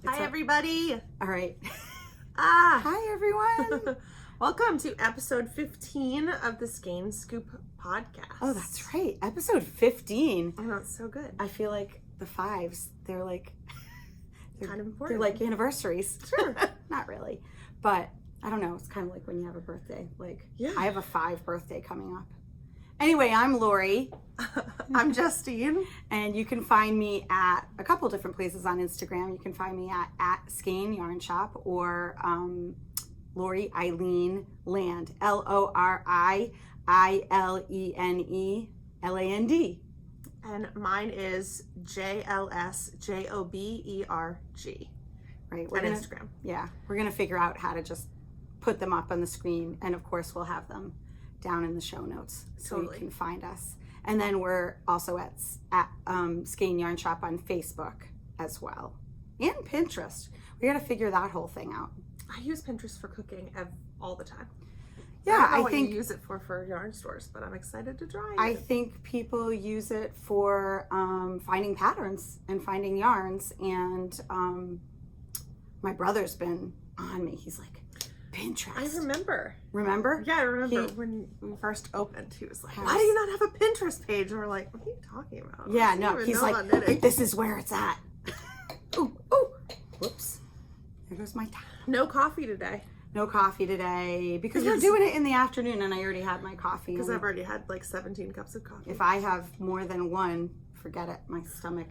Hi, everybody. All right. Hi, everyone. Welcome to episode 15 of the Skein Scoop Podcast. Oh, that's right. Episode 15. I know, it's so good. I feel like the fives, they're kind of important. They're like anniversaries. Sure. Not really. But I don't know. It's kind of like when you have a birthday. Yeah. I have a 5 birthday coming up. Anyway, I'm Lori. I'm Justine. And you can find me at a couple different places on Instagram. You can find me at Skein Yarn Shop or Lori Eileen Land. LORIILENELAND. And mine is JLSJOBERG. Right. On Instagram. Yeah. We're going to figure out how to just put them up on the screen. And of course, we'll have them down in the show notes so you can find us. And then we're also at Skein Yarn Shop on Facebook as well. And Pinterest. We got to figure that whole thing out. I use Pinterest for cooking all the time. Yeah, I think you use it for yarn stores, but I'm excited to try it. I think people use it for finding patterns and finding yarns. And my brother's been on me. He's like, Pinterest. I remember. Remember? Yeah, I remember when we first opened. He was like, why do you not have a Pinterest page? And we're like, what are you talking about? Yeah, no. He's like, this is where it's at. Ooh. Whoops. There goes my time. No coffee today. No coffee today because we're doing it in the afternoon and I already had my coffee. Because I've already had like 17 cups of coffee. If I have more than one, forget it. My stomach,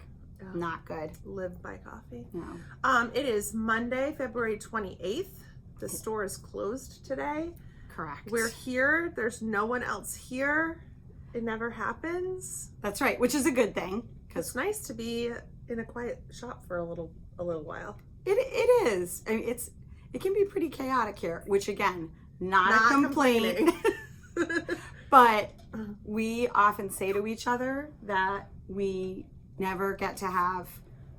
not good. Live by coffee. No. It is Monday, February 28th. The store is closed today. Correct. We're here. There's no one else here. It never happens. That's right, which is a good thing. It's nice to be in a quiet shop for a little while. It is. I mean, it can be pretty chaotic here, which again, not a complaint. But we often say to each other that we never get to have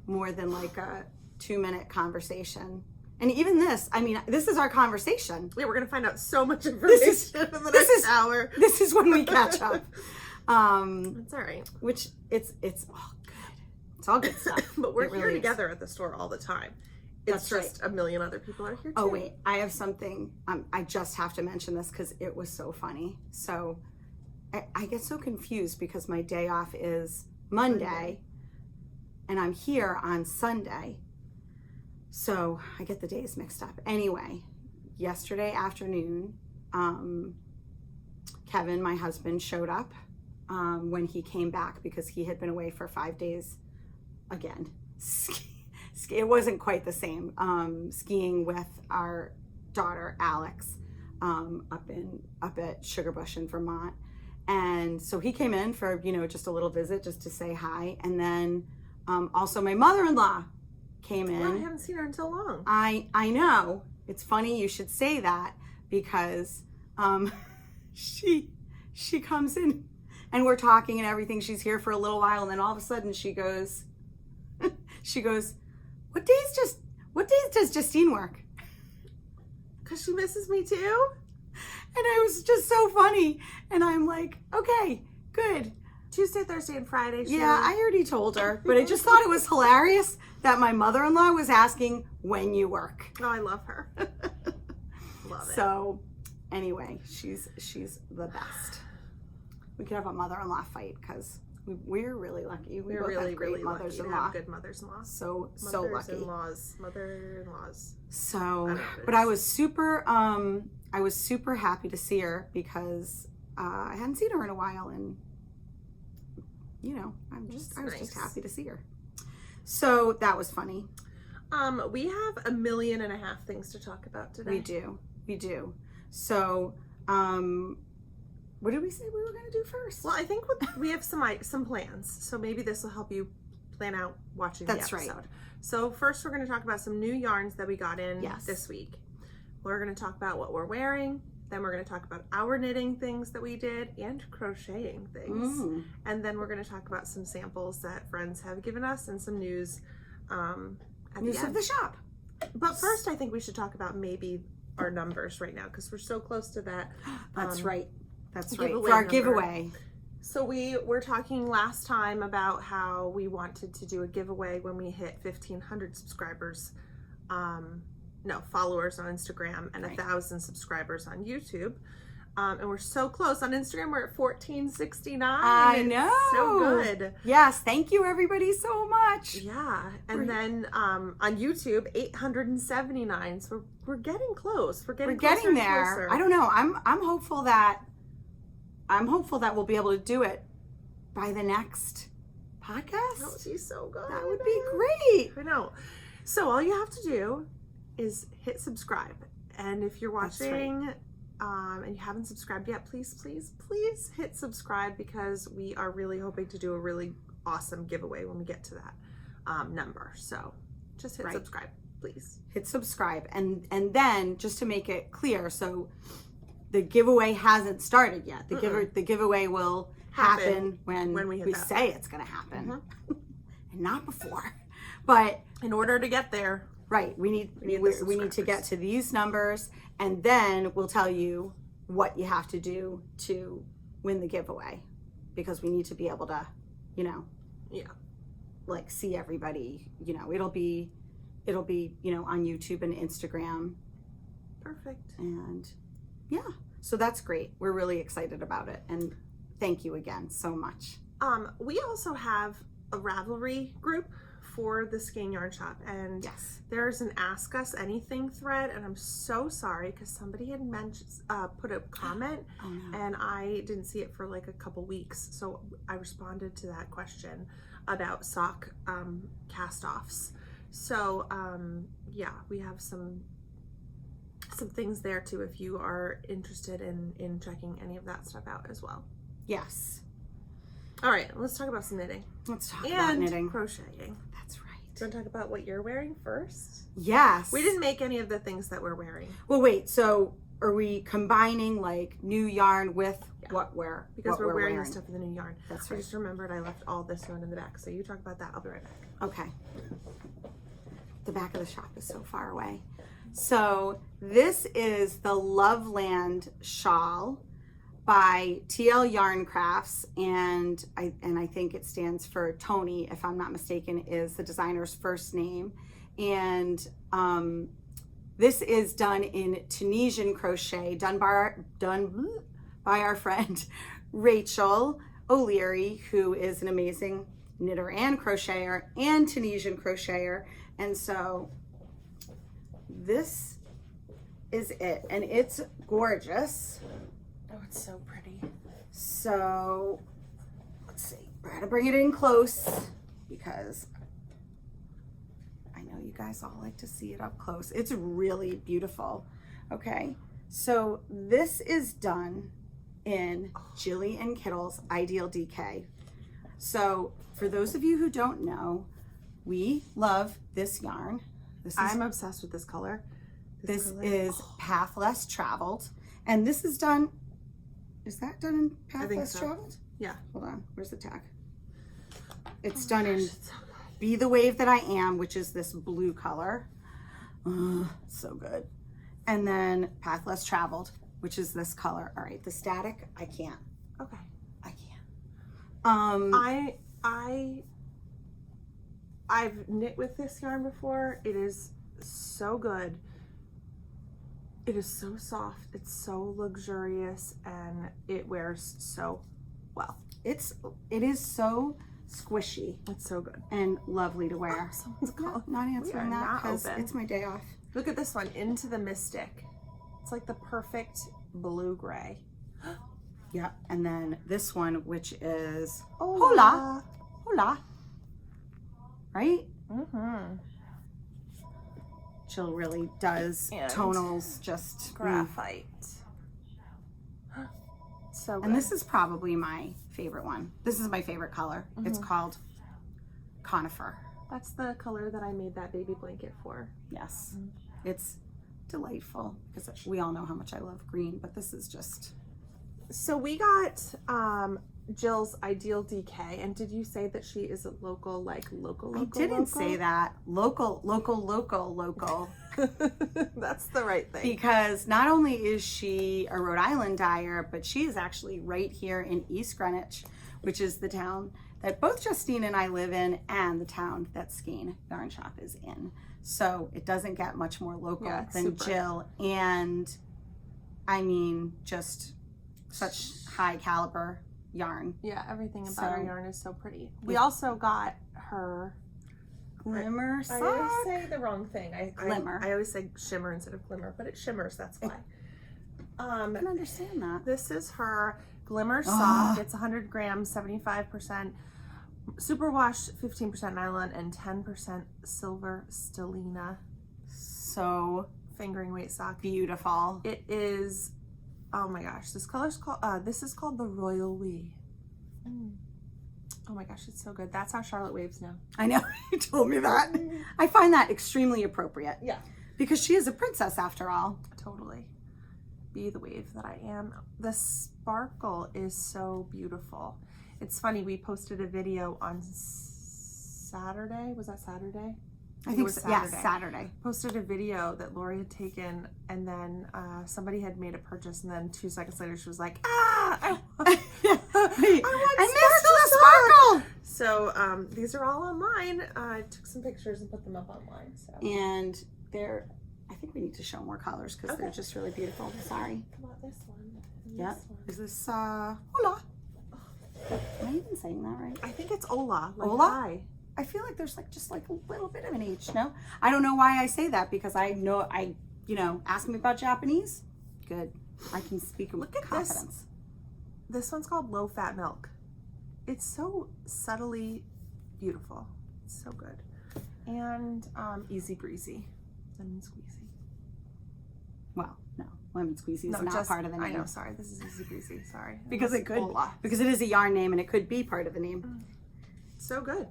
more than like a 2-minute conversation. And even this, I mean, this is our conversation. Yeah, we're going to find out so much information in the next hour. This is when we catch up. That's all right. Which it's all good. It's all good stuff. But we're here together at the store all the time. It's just a million other people are here too. Oh, wait. I have something. I just have to mention this because it was so funny. So I get so confused because my day off is Monday and I'm here on Sunday. So I get the days mixed up. Anyway, yesterday afternoon, Kevin, my husband, showed up when he came back because he had been away for 5 days again. It wasn't quite the same. Skiing with our daughter, Alex, up at Sugarbush in Vermont. And so he came in for, just a little visit just to say hi. And then also my mother-in-law came in. Well, I haven't seen her in so long. I know. It's funny you should say that because she comes in and we're talking and everything. She's here for a little while and then all of a sudden she goes, what days does Justine work? Because she misses me too. And it was just so funny. And I'm like, okay, good. Tuesday, Thursday, and Friday. Yeah, I already told her, but I just thought it was hilarious that my mother-in-law was asking when you work. Oh, I love her. Love it. So, anyway, she's the best. We could have a mother-in-law fight because we're really lucky. We both have great mothers-in-law. Good mothers-in-law. So lucky. Mother-in-laws. So, but I was super happy to see her because I hadn't seen her in a while and. I was just happy to see her. So that was funny. We have 1.5 million things to talk about today. We do. So, what did we say we were going to do first? Well, I think we have some plans. So maybe this will help you plan out watching the episode. That's right. So first we're going to talk about some new yarns that we got in this week. We're going to talk about what we're wearing. Then we're going to talk about our knitting things that we did and crocheting things. And then we're going to talk about some samples that friends have given us and some news news of the shop. But first, I think we should talk about maybe our numbers right now because we're so close to that. That's right. For our giveaway. So we were talking last time about how we wanted to do a giveaway when we hit 1,500 subscribers, followers on Instagram and 1,000 subscribers on YouTube. And we're so close. On Instagram, we're at 1,469. I know. So good. Yes. Thank you, everybody, so much. Yeah. And then on YouTube, 879. So we're getting close. We're getting there. Closer. I don't know. I'm hopeful that we'll be able to do it by the next podcast. That would be so good. That would be great. I know. So all you have to do is hit subscribe. And if you're watching and you haven't subscribed yet, please hit subscribe, because we are really hoping to do a really awesome giveaway when we get to that number. So just hit subscribe, please. Hit subscribe. And then just to make it clear, so the giveaway hasn't started yet. The giveaway will happen when we say it's going to happen, and not before. But in order to get there, we need to get to these numbers, and then we'll tell you what you have to do to win the giveaway, because we need to be able to, like, see everybody. It'll be on YouTube and Instagram. Perfect. And so that's great. We're really excited about it, and thank you again so much. We also have a Ravelry group for the Skein Yarn Shop, and there's an Ask Us Anything thread, and I'm so sorry because somebody had mentioned put a comment and I didn't see it for like a couple weeks, so I responded to that question about sock cast-offs. So we have some things there too if you are interested in checking any of that stuff out as well. Yes. All right, let's talk about some knitting. Let's talk about knitting. Crocheting. That's right. Do you want to talk about what you're wearing first? Yes. We didn't make any of the things that we're wearing. Well, wait, so are we combining like new yarn with what we're Because we're wearing the stuff in the new yarn. That's right. right. I just remembered I left all this yarn in the back, so you talk about that. I'll be right back. Okay. The back of the shop is so far away. So this is the Loveland Shawl by TL Yarn Crafts, and I think it stands for Tony, if I'm not mistaken, is the designer's first name. And this is done in Tunisian crochet, done by our friend Rachel O'Leary, who is an amazing knitter and crocheter and Tunisian crocheter. And so this is it, and it's gorgeous. Oh, it's so pretty. So let's see, we're gonna bring it in close because I know you guys all like to see it up close. It's really beautiful. Okay, so this is done in Jilly and Kiddles Ideal DK. So for those of you who don't know, we love this yarn. I'm obsessed with this color. This is Path Less Traveled, and this is done. Is that done in Path Less Traveled? Yeah. Hold on. Where's the tag? It's done in Be the Wave That I Am, which is this blue color. So good. And then Path Less Traveled, which is this color. All right. The static, I can't. Okay. I can't. I've knit with this yarn before. It is so good. It is so soft. It's so luxurious, and it wears so well. It is so squishy. It's so good and lovely to wear. Someone's calling. Not answering that because it's my day off. Look at this one, Into the Mystic. It's like the perfect blue gray. Yeah, and then this one, which is Hola. Right? Mm-hmm. Jill really does tonals just graphite. So good. And this is probably my favorite one. This is my favorite color. Mm-hmm. It's called Conifer. That's the color that I made that baby blanket for. Yes. Mm-hmm. It's delightful because we all know how much I love green, but this is just... So we got Jill's Ideal DK. And did you say that she is a local? I didn't say that. Local. That's the right thing. Because not only is she a Rhode Island dyer, but she is actually right here in East Greenwich, which is the town that both Justine and I live in, and the town that Skein Yarn Shop is in. So it doesn't get much more local than super. Jill. And I mean, just such high caliber yarn. Yeah, everything about her yarn is so pretty. We also got her glimmer sock. I always say the wrong thing. Glimmer. I always say shimmer instead of glimmer, but it shimmers, that's why. I can understand that. This is her glimmer sock. It's 100 grams, 75% superwash, 15% nylon, and 10% silver stellina. So fingering weight sock. Beautiful. It is, oh my gosh, this color's called, this is called the Royal Wee. Oh my gosh, it's so good. That's how Charlotte waves now. I know, you told me that. I find that extremely appropriate. Yeah. Because she is a princess after all. Totally. Be the wave that I am. The sparkle is so beautiful. It's funny, we posted a video on Saturday. Was that Saturday? I think it was Saturday. Yeah, Saturday. Posted a video that Lori had taken, and then somebody had made a purchase, and then 2 seconds later she was like, I missed the sparkle! So these are all online. I took some pictures and put them up online. So. And I think we need to show more colors because they're just really beautiful. Sorry. How about this one? Yeah. Is this Hola? Am I even saying that right? I think it's Ola. Like Ola? hi. I feel like there's just a little bit of an H, no? I don't know why I say that because I know, ask me about Japanese. Good. I can speak with confidence. This one's called Low Fat Milk. It's so subtly beautiful. It's so good. And Easy Breezy. Lemon Squeezy. Well, no. Lemon Squeezy is not part of the name. I know, sorry. This is Easy Breezy, sorry. Because it could, because it is a yarn name and it could be part of the name. So good.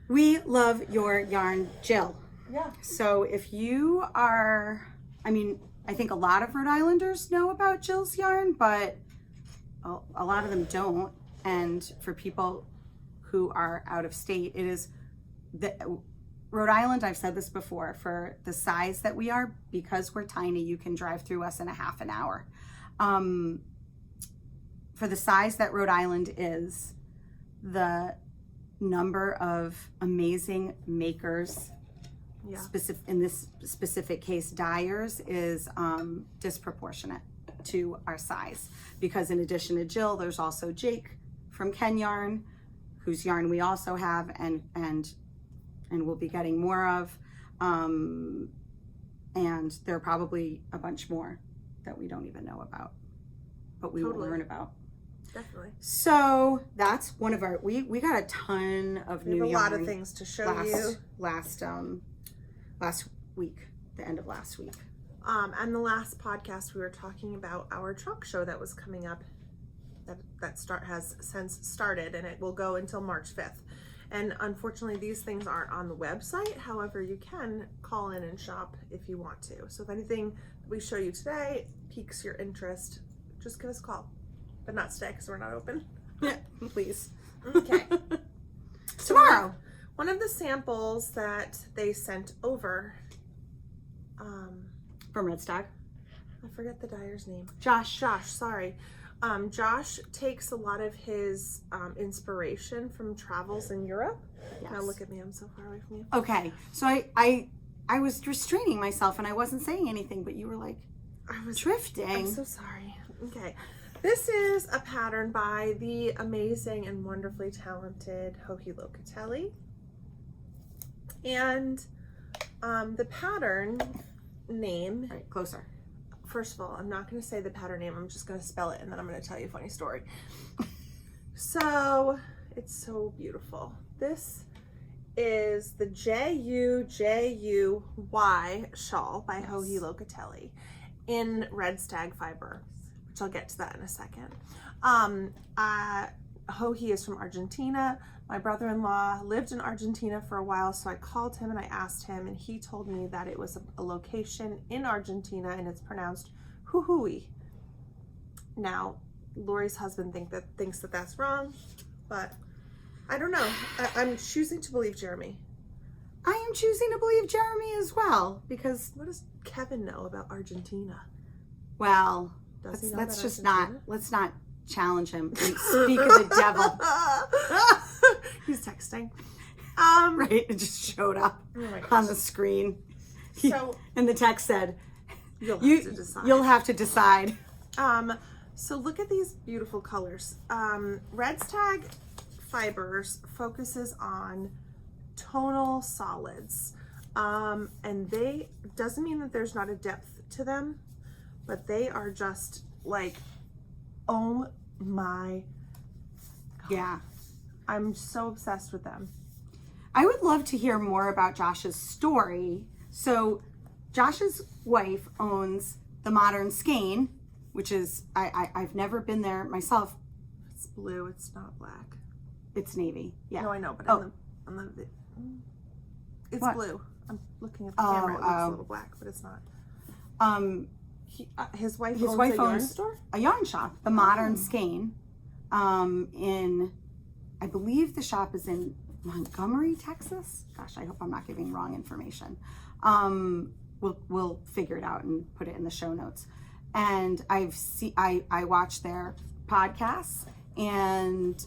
We love your yarn, Jill. Yeah. So if you are, I think a lot of Rhode Islanders know about Jill's yarn, but a lot of them don't. And for people who are out of state, it is Rhode Island, I've said this before, for the size that we are, because we're tiny, you can drive through us in a half an hour. For the size that Rhode Island is, the number of amazing makers, in this specific case, dyers, is disproportionate to our size. Because in addition to Jill, there's also Jake from Ken Yarn, whose yarn we also have and we'll be getting more of. And there are probably a bunch more that we don't even know about, but we will learn about. Definitely. So that's one of our, we got a ton of new yarn. A lot of things to show you. Last week, the end of last week. And the last podcast we were talking about our truck show that was coming up that has since started, and it will go until March 5th. And unfortunately, these things aren't on the website. However, you can call in and shop if you want to. So if anything that we show you today piques your interest, just give us a call. But not today because we're not open. Yeah, please. Okay. Tomorrow. One of the samples that they sent over. From Red Stag. I forget the dyer's name. Josh, sorry. Josh takes a lot of his inspiration from travels in Europe. Yes. Now look at me, I'm so far away from you. Okay, so I was restraining myself and I wasn't saying anything, but you were like, I was drifting. I'm so sorry. Okay, this is a pattern by the amazing and wonderfully talented Joji Locatelli. And the pattern name... All right, closer. First of all, I'm not going to say the pattern name. I'm just going to spell it, and then I'm going to tell you a funny story. So, it's so beautiful. This is the Jujuy shawl by Joji Locatelli in Red Stag fiber, which I'll get to that in a second. Joji is from Argentina. My brother-in-law lived in Argentina for a while, so I called him and I asked him, and he told me that it was a location in Argentina, and it's pronounced Jujuy. Now, Lori's husband thinks that that's wrong, but I don't know. I'm choosing to believe Jeremy. I am choosing to believe Jeremy as well, because what does Kevin know about Argentina? Well, let's not challenge him and speak of the devil. He's texting. Right, it just showed up on the screen. And the text said, You'll have to decide. So look at these beautiful colors. Red Stag Fibers focuses on tonal solids. And they, doesn't mean that there's not a depth to them, but they are just like, oh my God. Yeah. I'm so obsessed with them. I would love to hear more about Josh's story. So Josh's wife owns the Modern Skein, which is, I've never been there myself. It's blue, it's not black. It's navy, yeah. No, I know, but it's what? Blue. I'm looking at the camera, it looks a little black, but it's not. His wife owns a yarn store? A yarn shop, the Modern Skein, in, I believe the shop is in Montgomery, Texas. Gosh, I hope I'm not giving wrong information. We'll figure it out and put it in the show notes. And I watch their podcasts, and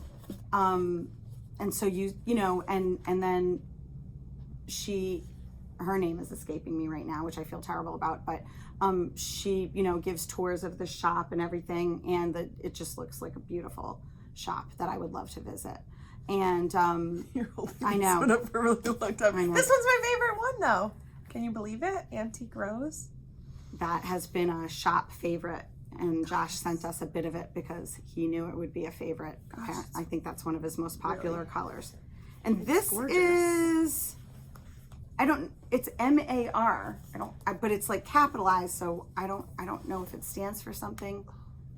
so you know, and then her name is escaping me right now, which I feel terrible about, but she, you know, gives tours of the shop and everything, and it just looks like a beautiful shop that I would love to visit. And I know. Up for a really long time. This one's my favorite one, though. Can you believe it? Antique Rose. That has been a shop favorite, and Josh sent us a bit of it because he knew it would be a favorite. Gosh, I think that's one of his most popular colors. And it's this gorgeous. Is, it's MAR. But it's like capitalized, so I don't know if it stands for something.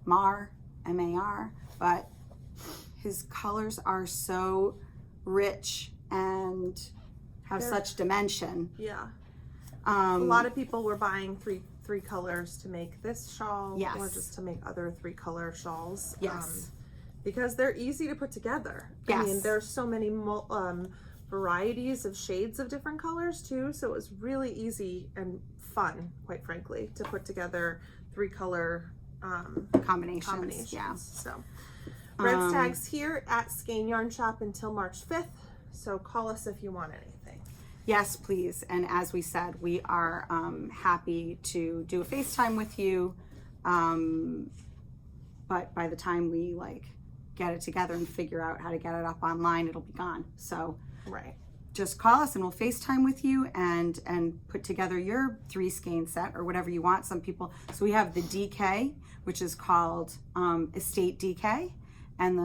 MAR, but his colors are so rich and have such dimension. Yeah. A lot of people were buying three colors to make this shawl, yes, or just to make other 3-color shawls. Yes. Because they're easy to put together. Yes. I mean, there's so many varieties of shades of different colors too, so it was really easy and fun, quite frankly, to put together 3-color combinations. Yeah. So Red Stag's here at Skein Yarn Shop until March 5th, so call us if you want anything. Yes, please. And as we said, we are happy to do a FaceTime with you. But by the time we get it together and figure out how to get it up online, it'll be gone. So just call us and we'll FaceTime with you and put together your 3 skein set or whatever you want. Some people, so we have the DK, which is called Estate DK, and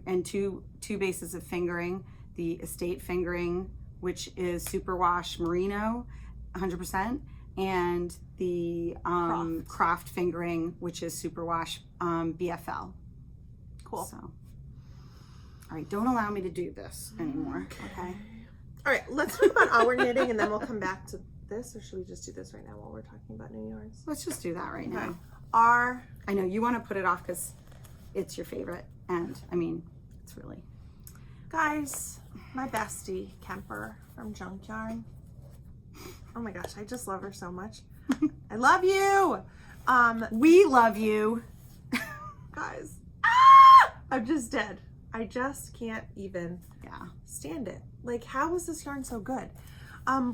and two bases of fingering, the Estate fingering, which is superwash merino 100%, and the Croft fingering, which is superwash BFL. Cool. So, all right, don't allow me to do this anymore. Okay. All right, let's talk about our knitting, and then we'll come back to this, or should we just do this right now while we're talking about new yarns? Let's just do that right now. I know you want to put it off because it's your favorite, and I mean, it's really. Guys, my bestie, Kemper from Junkyarn. Oh my gosh, I just love her so much. I love you. We love you. Guys, I'm just dead. I just can't even stand it. Like, how is this yarn so good?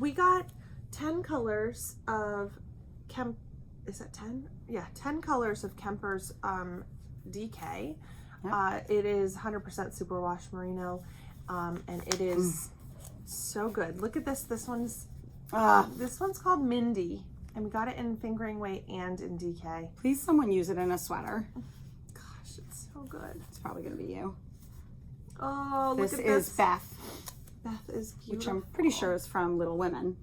We got 10 colors of is that 10? Yeah, 10 colors of Kemper's DK. Yep. It is 100% superwash merino, and it is so good. Look at this. This one's called Mindy, and we got it in fingering weight and in DK. Please, someone use it in a sweater. Gosh, it's so good. It's probably gonna be you. Oh, look at this. This is Beth. Beth is beautiful. Which I'm pretty sure is from Little Women.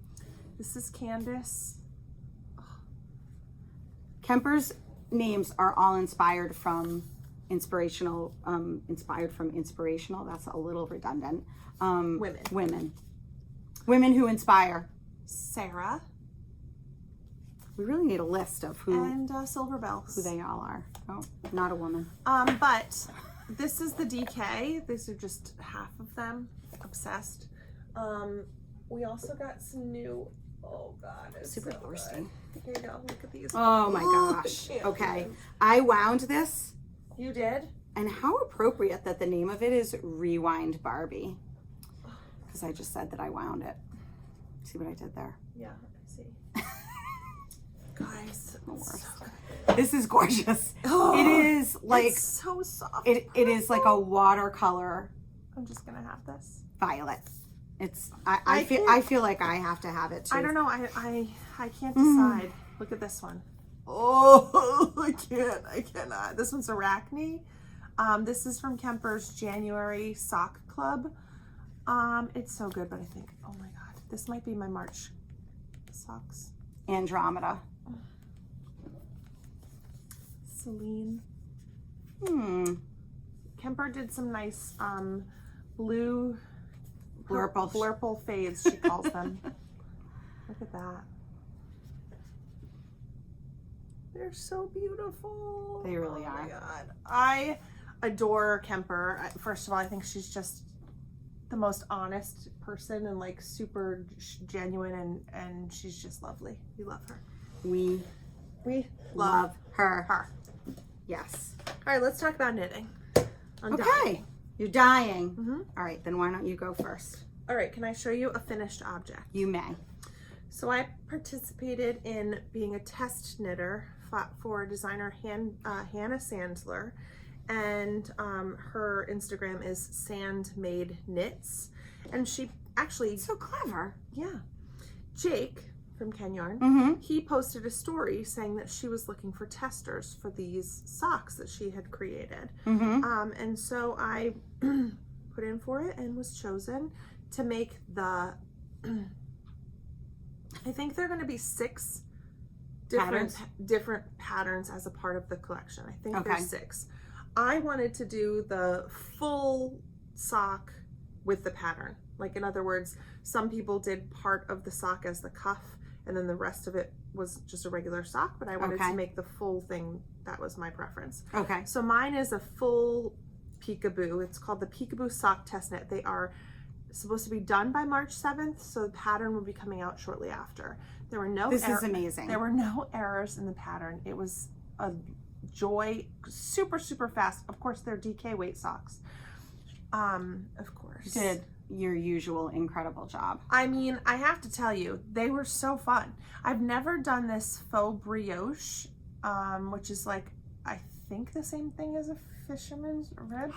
This is Candace. Kemper's names are all inspired from inspirational. That's a little redundant. Women who inspire. Sarah. We really need a list of who. And Silver Bells. Who they all are. Oh, not a woman. But this is the DK. These are just half of them. Obsessed. We also got some new, oh God, it's super so thirsty. Good. Here you go, look at these. Oh my gosh. Okay. I wound this. You did? And how appropriate that the name of it is Rewind Barbie. Because I just said that I wound it. See what I did there? Yeah, I see. Guys, this is gorgeous. Oh, it is like, it's so soft. It is like a watercolor. I'm just gonna have this. Violet. It's I feel like I have to have it too. I don't know. I can't decide. Look at this one. Oh, I cannot. This one's Arachne. This is from Kemper's January Sock Club. It's so good, but I think, oh my God, this might be my March socks. Andromeda. Celine. Kemper did some nice blue blurple fades, she calls them. Look at that. They're so beautiful. They really are. Oh my God. I adore Kemper. First of all, I think she's just the most honest person and like super genuine, and she's just lovely. We love her. We love her. Yes. All right, let's talk about knitting. Okay. You're dying. All right, then why don't you go first? All right, can I show you a finished object? You may. So I participated in being a test knitter for designer Hannah Sandler, and her Instagram is Sandmade Knits, and she actually so clever. Yeah, Jake from Junkyarn, he posted a story saying that she was looking for testers for these socks that she had created, and so I put in for it and was chosen to make the. I think there are going to be 6 different patterns as a part of the collection. I think there's 6. I wanted to do the full sock with the pattern. Like, in other words, some people did part of the sock as the cuff and then the rest of it was just a regular sock, but I wanted to make the full thing. That was my preference. Okay. So mine is a full peekaboo. It's called the Peekaboo Sock Test Knit. They are supposed to be done by March 7th, so the pattern will be coming out shortly after. There were no This is amazing. There were no errors in the pattern. It was a joy, super, super fast. Of course, they're DK weight socks. Of course. You did your usual incredible job. I mean, I have to tell you, they were so fun. I've never done this faux brioche, which is like, I think the same thing as a fisherman's rib.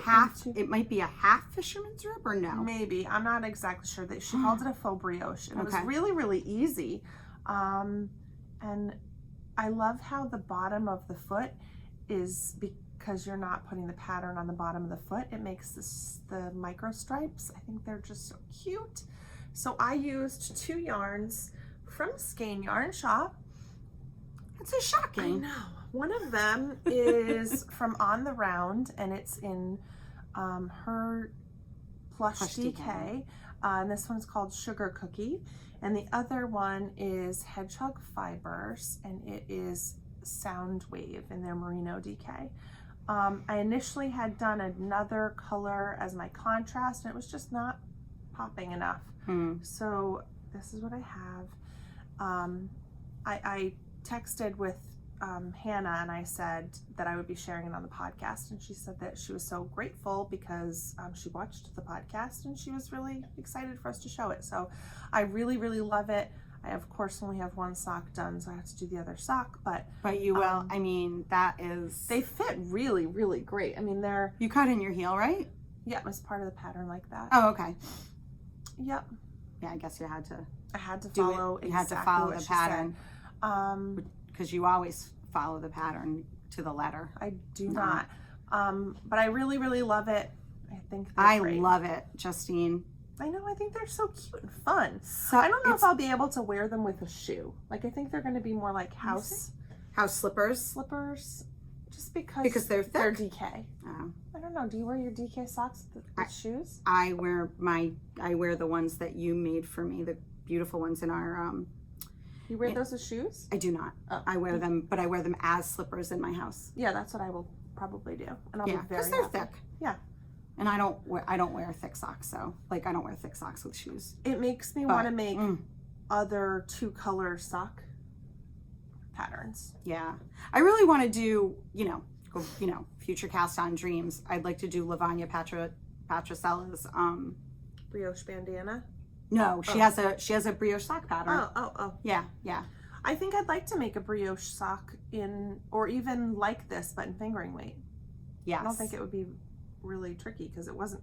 It might be a half fisherman's rib, or no? Maybe. I'm not exactly sure. She called it a faux brioche, and it was really, really easy. And I love how the bottom of the foot is, because you're not putting the pattern on the bottom of the foot, it makes the micro stripes. I think they're just so cute. So I used 2 yarns from Skein Yarn Shop. That's so shocking. I know. One of them is from On the Round, and it's in her Plush DK. And this one's called Sugar Cookie. And the other one is Hedgehog Fibers, and it is Sound Wave in their Merino DK. I initially had done another color as my contrast, and it was just not popping enough. So this is what I have. I texted with Hannah, and I said that I would be sharing it on the podcast, and she said that she was so grateful because she watched the podcast and she was really excited for us to show it. So I really, really love it. I of course only have 1 sock done, so I have to do the other sock, but you will. I mean, that is, they fit really, really great. I mean, they're, you cut in your heel, right? Yeah, it was part of the pattern like that. Oh, okay. Yep. Yeah, I guess you had to. I had to follow. You had to follow the pattern. Because you always follow the pattern to the letter. I do not. But I really, really love it. I think I love it, Justine. I know. I think they're so cute and fun. So I don't know if I'll be able to wear them with a shoe. Like, I think they're going to be more like house slippers. Just because they're thick. They're DK. Oh. I don't know. Do you wear your DK socks with shoes? I wear the ones that you made for me, the beautiful ones in our You wear those as shoes? I do not. Oh. I wear them, but I wear them as slippers in my house. Yeah, that's what I will probably do. And I'll be very because they're happy. thick. Yeah. And I don't wear thick socks, so like I don't wear thick socks with shoes. It makes me want to make other 2-color sock patterns. Yeah. I really want to do, future cast on dreams. I'd like to do Lavanya Patricella's brioche bandana. No, she has a brioche sock pattern. Oh. Yeah. I think I'd like to make a brioche sock or even like this, but in fingering weight. Yes. I don't think it would be really tricky because it wasn't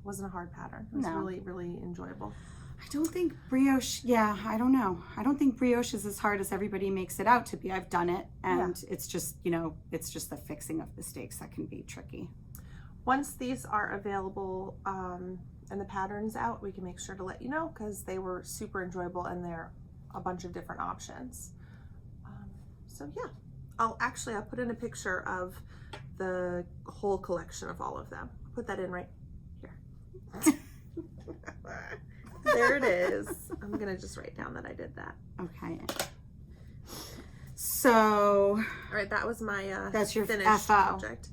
a hard pattern. It was really, really enjoyable. I don't think brioche, I don't know. I don't think brioche is as hard as everybody makes it out to be. I've done it, and it's just, it's just the fixing of mistakes that can be tricky. Once these are available and the pattern's out, we can make sure to let you know because they were super enjoyable and they're a bunch of different options. So yeah, I'll put in a picture of the whole collection of all of them. I'll put that in right here. There it is. I'm gonna just write down that I did that. Okay. So, all right, that was my that's your finished FO project.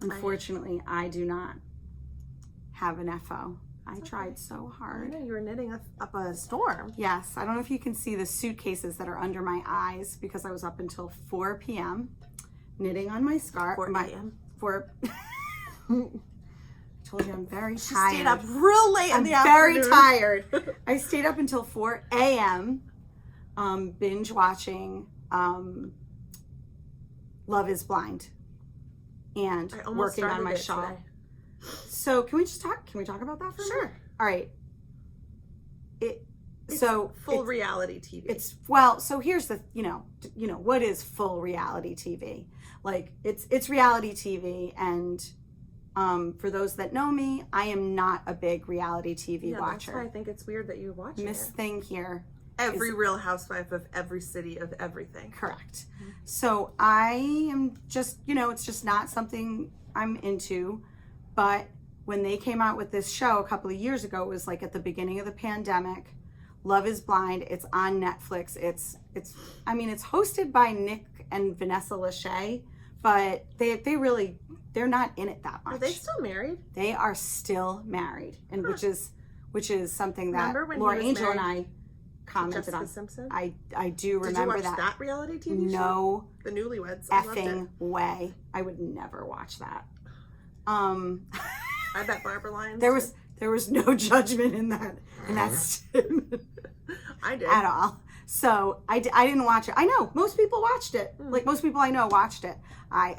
Unfortunately, I do not have an FO. I tried so hard. I know you were knitting up a storm. Yes, I don't know if you can see the suitcases that are under my eyes because I was up until 4 p.m. knitting on my scarf. 4 a.m. 4. I told you I'm very tired. She stayed up real late in the afternoon. I'm very tired. I stayed up until 4 a.m. Binge watching Love is Blind and working on my shawl. Today. So can we talk about that for a minute? All right. It's full reality TV. So here's the, what is full reality TV? Like it's reality TV, and for those that know me, I am not a big reality TV watcher. That's why I think it's weird that you're watching this thing here. Every Real Housewife of every city of everything. Correct. Mm-hmm. So I am just, it's just not something I'm into. But when they came out with this show a couple of years ago, it was like at the beginning of the pandemic. Love is Blind. It's on Netflix. It's hosted by Nick and Vanessa Lachey, but they're not in it that much. Are they still married? They are still married, and which is something that Laura Angel and I commented on. Simpson? I do remember that. Did you watch that reality TV show? No. The Newlyweds. Effing way. I would never watch that. I bet Barbara Lyons. There was no judgment in that statement. I did. At all. So I didn't watch it. I know most people watched it. Like most people I know watched it. I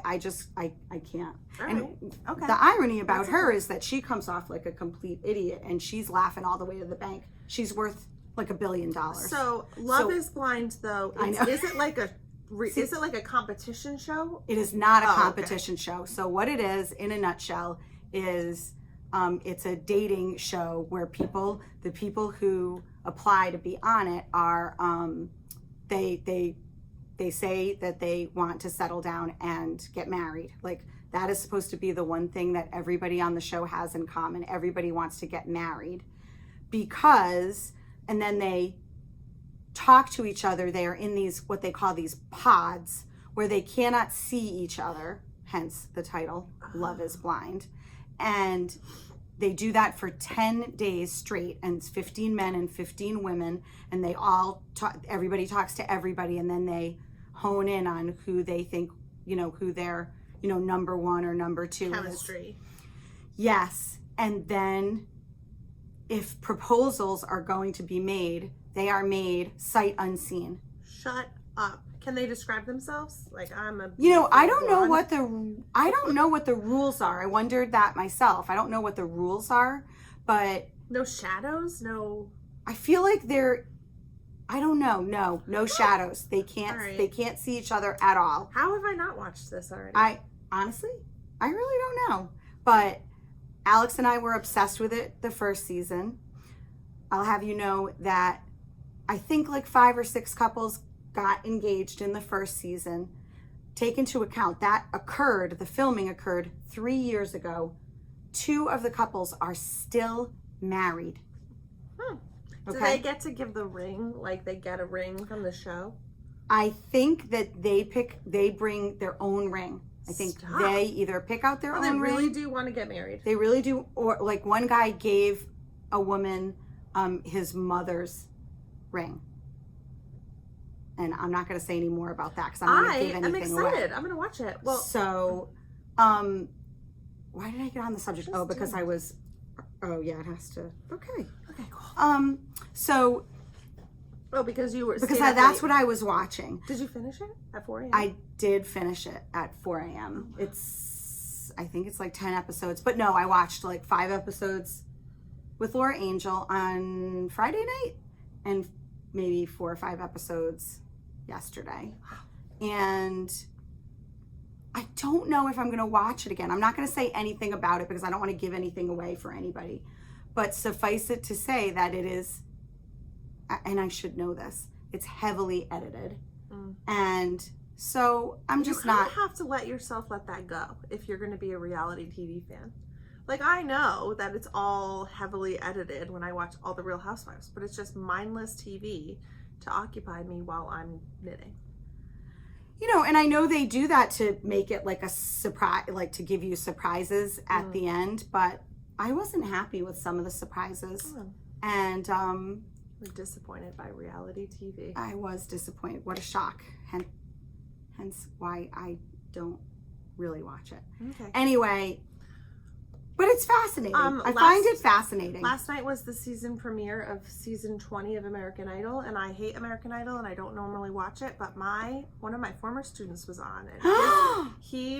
can't. All and right. Okay. The irony about her is that she comes off like a complete idiot, and she's laughing all the way to the bank. She's worth like $1 billion. So Love is Blind, though. I know. Is it like a competition show? It is not a competition show. So what it is, in a nutshell, is it's a dating show where the people who apply to be on it are they say that they want to settle down and get married. Like that is supposed to be the one thing that everybody on the show has in common. Everybody wants to get married and then they talk to each other. They are in these, what they call these pods, where they cannot see each other, hence the title, Love is Blind. And they do that for 10 days straight, and it's 15 men and 15 women, and they all talk, everybody talks to everybody, and then they hone in on who they think, who their, number one or number two Chemistry. Is. Yes. And then if proposals are going to be made, they are made sight unseen. Shut up. Can they describe themselves? Like I don't know what the rules are. I wondered that myself. I don't know what the rules are, but no shadows, no. I feel like I don't know. No shadows. They can't. Right. They can't see each other at all. How have I not watched this already? I really don't know. But Alex and I were obsessed with it the first season. I'll have you know that I think like 5 or 6 couples got engaged in the first season. Take into account that the filming occurred 3 years ago. 2 of the couples are still married. Okay. Do they get to give the ring, like they get a ring from the show? I think that they bring their own ring. I think they either pick out their own ring. They really do want to get married. They really do. Or like one guy gave a woman his mother's ring. And I'm not going to say any more about that because I'm not going to give anything away. I'm excited. I'm going to watch it. Well, so, why did I get on the subject? Oh, because I was. Oh yeah, it has to. Okay. Okay. Cool. So. Oh, because you were. Because that's what I was watching. Did you finish it at 4 a.m.? I did finish it at 4 a.m. I think it's like 10 episodes, but no, I watched like 5 episodes with Laura Angel on Friday night, and maybe 4 or 5 episodes yesterday. And I don't know if I'm going to watch it again. I'm not going to say anything about it because I don't want to give anything away for anybody. But suffice it to say that it is, and I should know this, it's heavily edited. And so I'm just not. You have to let yourself let that go if you're going to be a reality TV fan. Like, I know that it's all heavily edited when I watch all the Real Housewives, but it's just mindless TV to occupy me while I'm knitting. You know, and I know they do that to make it like a surprise, like to give you surprises at the end, but I wasn't happy with some of the surprises. And we're disappointed by reality TV. I was disappointed. What a shock. Hence why I don't really watch it. Okay. Anyway, but it's fascinating. I find it fascinating. Last night was the season premiere of season 20 of American Idol, and I hate American Idol, and I don't normally watch it, but one of my former students was on it.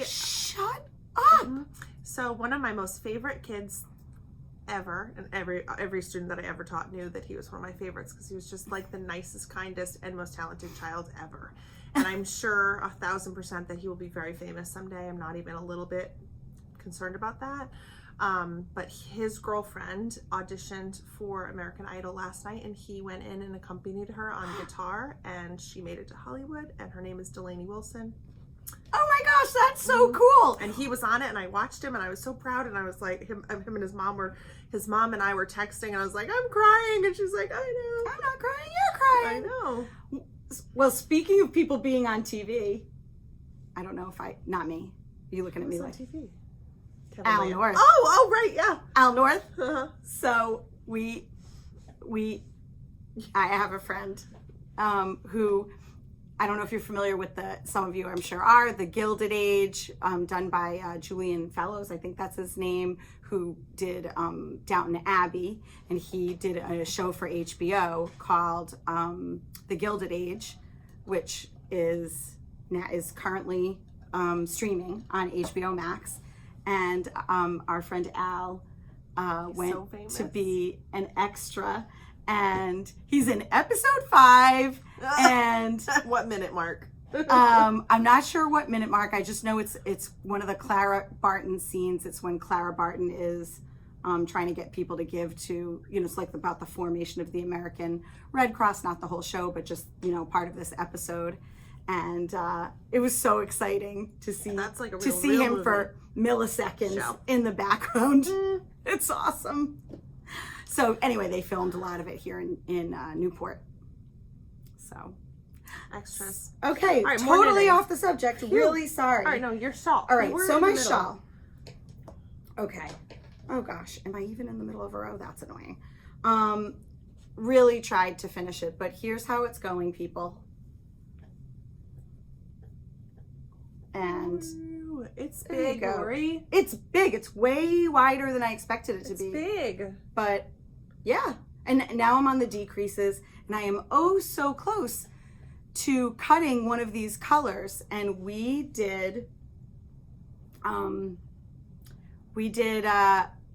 Shut up! So one of my most favorite kids ever, and every student that I ever taught knew that he was one of my favorites because he was just like the nicest, kindest, and most talented child ever. And I'm sure 1,000% that he will be very famous someday. I'm not even a little bit concerned about that. But his girlfriend auditioned for American Idol last night, and he went in and accompanied her on guitar, and she made it to Hollywood, and her name is Delaney Wilson. Oh my gosh, that's so cool. And he was on it, and I watched him, and I was so proud, and I was like, him and his mom and I were texting, and I was like, I'm crying, and she's like, I know. I'm not crying, you're crying. I know. Well, speaking of people being on TV, I don't know if not me. Are you looking at me like TV? Al North. Oh, right, yeah. Al North. So I have a friend who, I don't know if you're familiar with some of you I'm sure are, the Gilded Age, done by Julian Fellows, I think that's his name, who did Downton Abbey, and he did a show for HBO called The Gilded Age, which is currently streaming on HBO Max. And our friend Al went to be an extra, and he's in episode 5. And what minute mark? I'm not sure what minute mark. I just know it's one of the Clara Barton scenes. It's when Clara Barton is trying to get people to give to, it's like about the formation of the American Red Cross, not the whole show, but just, part of this episode. And it was so exciting to see him movie. For milliseconds in the background. It's awesome. So anyway, they filmed a lot of it here in Newport. So extras. Okay, right, totally off the subject. Really sorry. All right, no, your shawl. All right, so my shawl. Okay. Oh gosh, am I even in the middle of a row? That's annoying. Really tried to finish it, but here's how it's going, people. And it's big, Lori. It's big. It's way wider than I expected it to be. It's big. But yeah, and now I'm on the decreases, and I am so close to cutting one of these colors. And we did the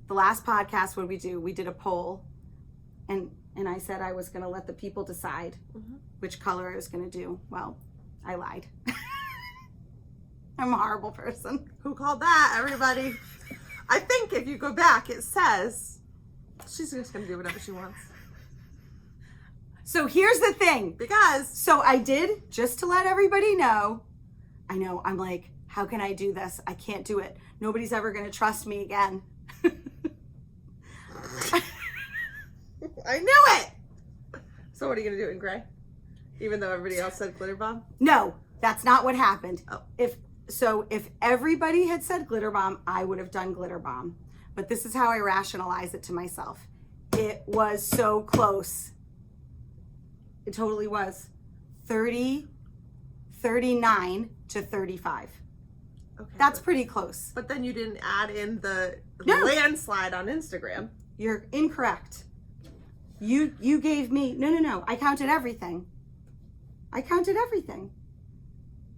last podcast. What did we do? We did a poll, and I said I was going to let the people decide which color I was going to do. Well, I lied. I'm a horrible person. Who called that, everybody? I think if you go back, it says she's just going to do whatever she wants. So here's the thing. So I did, just to let everybody know, I know, I'm like, how can I do this? I can't do it. Nobody's ever going to trust me again. I knew it. So what are you going to do in gray? Even though everybody else said glitter bomb? No, that's not what happened. Oh. If everybody had said glitter bomb, I would have done glitter bomb. But this is how I rationalize it to myself. It was so close. It totally was. 30, 39 to 35. Okay, that's pretty close. But then you didn't add in the landslide on Instagram. You're incorrect. You gave me, no. I counted everything.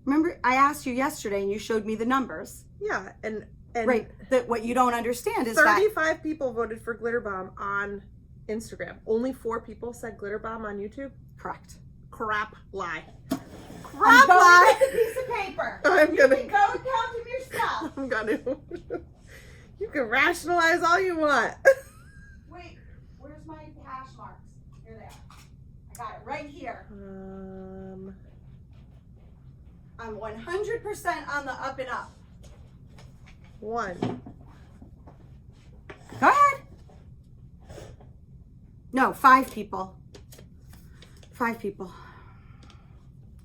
Remember, I asked you yesterday and you showed me the numbers. Yeah, and right. That what you don't understand is 35 people voted for glitter bomb on Instagram. Only 4 people said glitter bomb on YouTube. Correct. Crap lie. Crap lie. With a piece of paper. You can go and count them yourself. I'm gonna. You can rationalize all you want. Wait, where's my hash marks? Here they are. I got it right here. I'm 100% on the up and up. 1. Go ahead. No, 5 people. 5 people.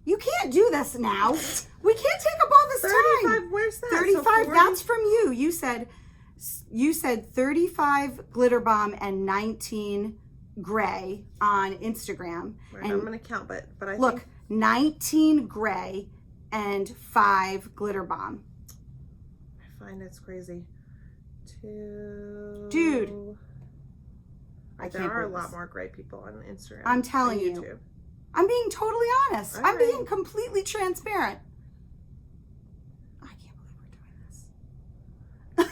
You can't do this now. We can't take up all this 35, time. where's that? 35, so that's from you. You said 35 glitter bomb and 19 gray on Instagram. Right, and I'm going to count, but I look, think 19 gray and 5 glitter bomb. I find it's crazy. 2. Dude. There are a lot more gray people on Instagram. I'm telling you. YouTube. I'm being totally honest. All I'm right. being completely transparent. I can't believe we're doing this.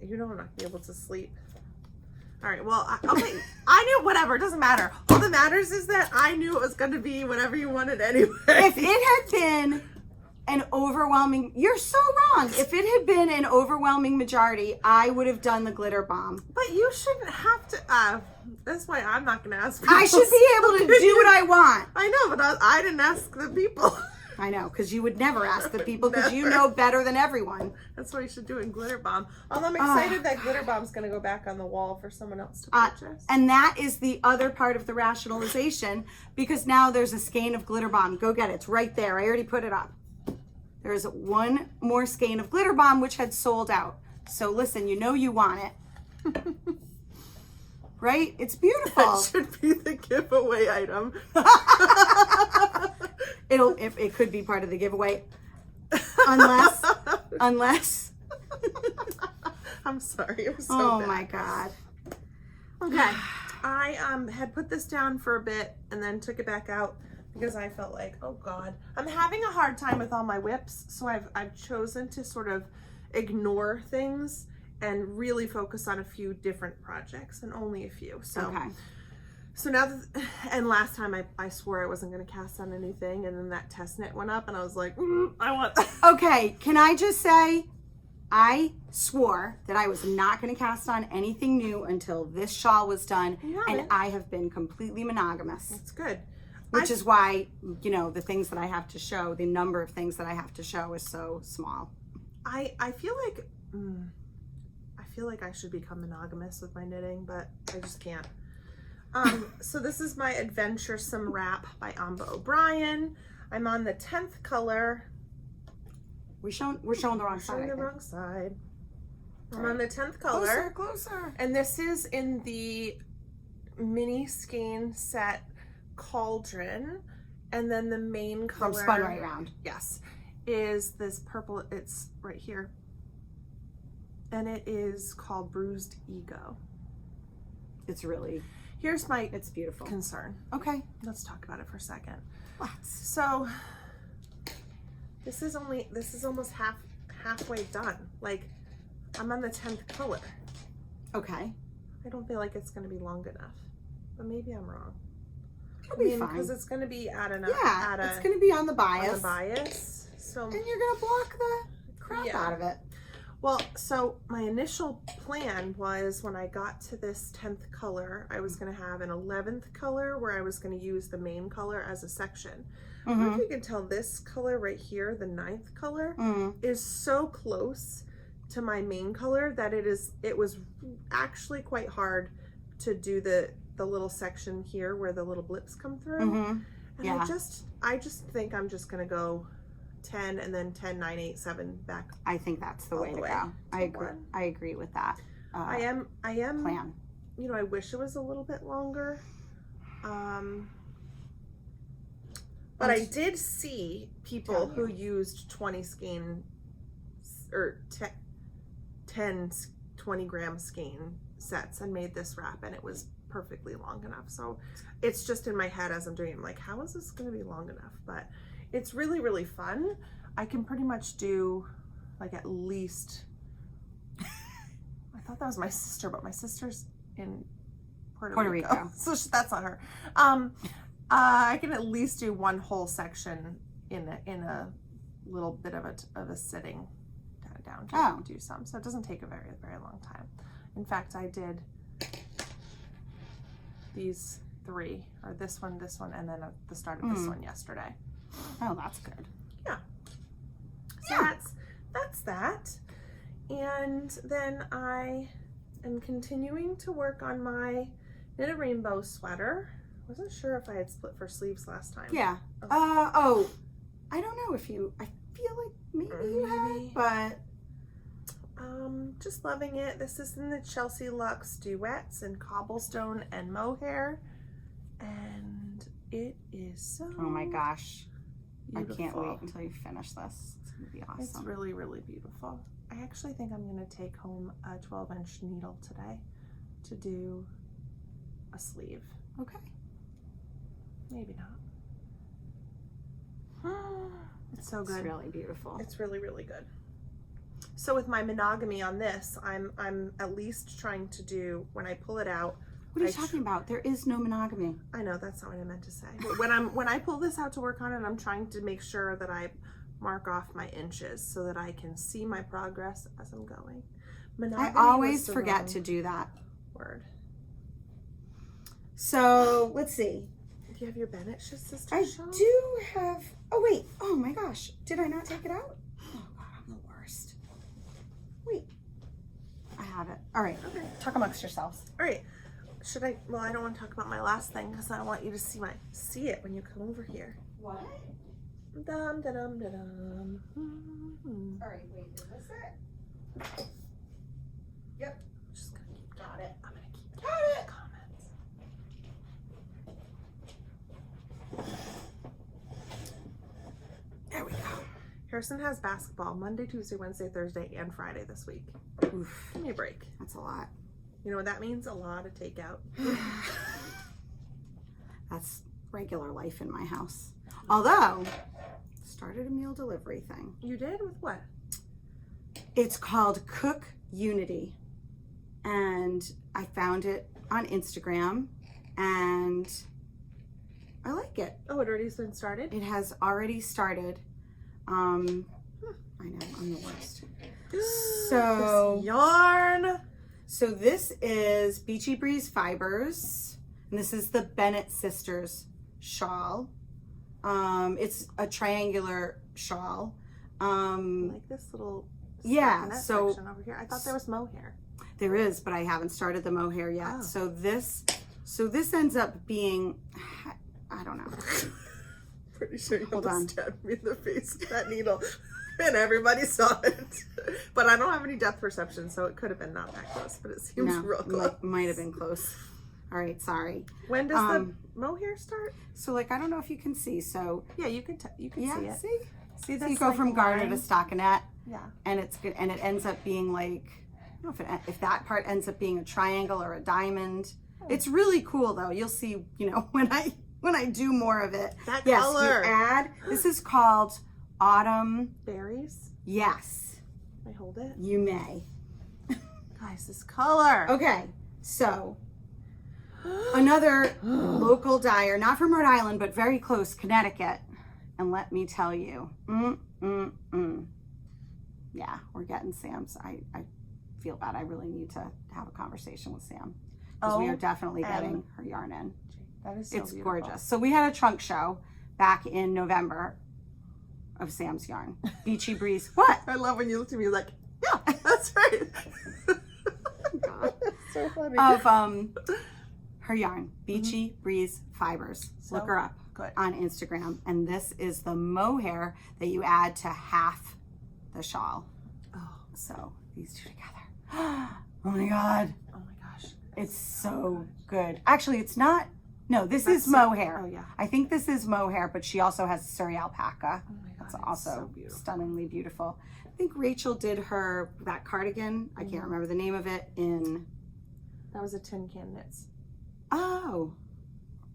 You know I'm not going to be able to sleep. All right, well, okay. I knew, whatever, it doesn't matter. All that matters is that I knew it was going to be whatever you wanted anyway. If it had been an overwhelming, you're so wrong. If it had been an overwhelming majority, I would have done the glitter bomb. But you shouldn't have to, that's why I'm not going to ask people. I should be able to do what I want. I know, but I didn't ask the people. I know, because you would never ask the people because you know better than everyone. That's what you should do in glitter bomb. Although I'm excited that glitter bomb's going to go back on the wall for someone else to purchase. And that is the other part of the rationalization, because now there's a skein of glitter bomb. Go get it. It's right there. I already put it up. There's one more skein of glitter bomb which had sold out. So listen, you know you want it. Right? It's beautiful. That should be the giveaway item. It could be part of the giveaway. Unless. I'm sorry. It was so Oh bad. my God. Okay. I had put this down for a bit and then took it back out because I felt like, oh God, I'm having a hard time with all my whips. So I've chosen to sort of ignore things and really focus on a few different projects and only a few. So, okay. So now, and last time I swore I wasn't going to cast on anything, and then that test knit went up and I was like, I want that. Okay, can I just say, I swore that I was not going to cast on anything new until this shawl was done, and I have been completely monogamous. That's good. Which is why, you know, the things that I have to show, the number of things that I have to show is so small. I feel like I should become monogamous with my knitting, but I just can't. So this is my Adventuresome Wrap by Amba O'Brien. I'm on the 10th color. We're showing the wrong side. Showing the wrong side. I'm on the 10th color. Closer. And this is in the mini skein set Cauldron. And then the main color. From Spun Right Round. Yes. Is this purple. It's right here. And it is called Bruised Ego. It's really... Here's my it's beautiful concern. Okay. Let's talk about it for a second. Let's. So this is almost halfway done. Like, I'm on the 10th color. Okay. I don't feel like it's going to be long enough, but maybe I'm wrong. It'll be fine. Because it's going to be at an it's going to be on the bias. On the bias. So and you're going to block the crap out of it. Well, so my initial plan was when I got to this 10th color, I was going to have an 11th color where I was going to use the main color as a section. I don't know if you can tell this color right here, the 9th color, is so close to my main color that it was actually quite hard to do the the little section here where the little blips come through. Mm-hmm. And I just think I'm just going to go 10 and then 10, 9, 8, 7 back. I think that's the way to go. I agree with that. I am plan. You know, I wish it was a little bit longer. But I did see people who used 20 skein or 10 20-gram skein sets and made this wrap, and it was perfectly long enough. So it's just in my head as I'm doing it, I'm like, how is this going to be long enough? But it's really, really fun. I can pretty much do like at least, I thought that was my sister, but my sister's in Puerto Rico. So that's not her. I can at least do one whole section in a little bit of a sitting down to do some. So it doesn't take a very, very long time. In fact, I did these 3, or this one, and then at the start of this one yesterday. Oh, that's good. Yeah. So that's that. And then I am continuing to work on my Knit a Rainbow sweater. Wasn't sure if I had split for sleeves last time. Yeah. I don't know if you, I feel like maybe you had, but just loving it. This is in the Chelsea Luxe Duets in cobblestone and mohair, and it is so oh my gosh, beautiful. I can't wait until you finish this. It's gonna be awesome. It's really, really beautiful. I actually think I'm gonna take home a 12-inch needle today to do a sleeve. Okay. Maybe not. It's so good. It's really beautiful. It's really, really good. So with my monogamy on this, I'm at least trying to do, when I pull it out. What are you talking about? There is no monogamy. I know, that's not what I meant to say. But when I pull this out to work on it, I'm trying to make sure that I mark off my inches so that I can see my progress as I'm going. Monogamy, I always forget to do that word. So let's see. Do you have your Bennett sister? I do have. Oh wait. Oh my gosh. Did I not take it out? Oh God, I'm the worst. Wait. I have it. All right. Okay. Talk amongst yourselves. All right. Should I? Well, I don't want to talk about my last thing because I want you to see it when you come over here. What? Dum da dum da dum. All right. Wait. Is this it? Yep. Just gonna keep. Got it. I'm gonna keep. Got it. There we go. Harrison has basketball Monday, Tuesday, Wednesday, Thursday, and Friday this week. Oof. Give me a break. That's a lot. You know what that means? A lot of takeout. That's regular life in my house. Although, started a meal delivery thing. You did? With what? It's called Cook Unity. And I found it on Instagram and I like it. Oh, it already been started? It has already started. I know, I'm the worst. So this yarn. So this is Beachy Breeze fibers, and this is the Bennett sisters shawl. It's a triangular shawl. I like this little so section over here. I thought there was mohair. There is, but I haven't started the mohair yet. Oh. So this ends up being, I don't know. Pretty sure you almost stabbed me in the face with that needle, and everybody saw it. But I don't have any depth perception, so it could have been not that close, but it seems real close. Might have been close. All right, sorry. When does the mohair start? So, like, I don't know if you can see. So yeah, you can see it. See this? So you go from garter to stockinette. Yeah. And it ends up being like, I don't know if that part ends up being a triangle or a diamond. Oh. It's really cool though. You'll see, when I do more of it. That color. You add. This is called Autumn Berries. Yes. Can I hold it? You may. Guys, this color. Okay, so another local dyer, not from Rhode Island, but very close, Connecticut. And let me tell you, yeah, we're getting Sam's. I feel bad. I really need to have a conversation with Sam because we are definitely getting her yarn in. That is so beautiful. Gorgeous. So we had a trunk show back in November of Sam's yarn. Beachy Breeze. What? I love when you looked at me like, yeah, that's right. God. That's so funny. Of her yarn, Beachy Breeze Fibers. So, look her up on Instagram. And this is the mohair that you add to half the shawl. Oh, so these two together. Oh my God. Oh my gosh. It's so good. Actually, it's not. No, this is mohair. Oh yeah. I think this is mohair, but she also has Surrey alpaca. Oh my God. That's also so stunningly beautiful. I think Rachel did that cardigan. I can't remember the name of it That was a Tin Can Knits. Oh,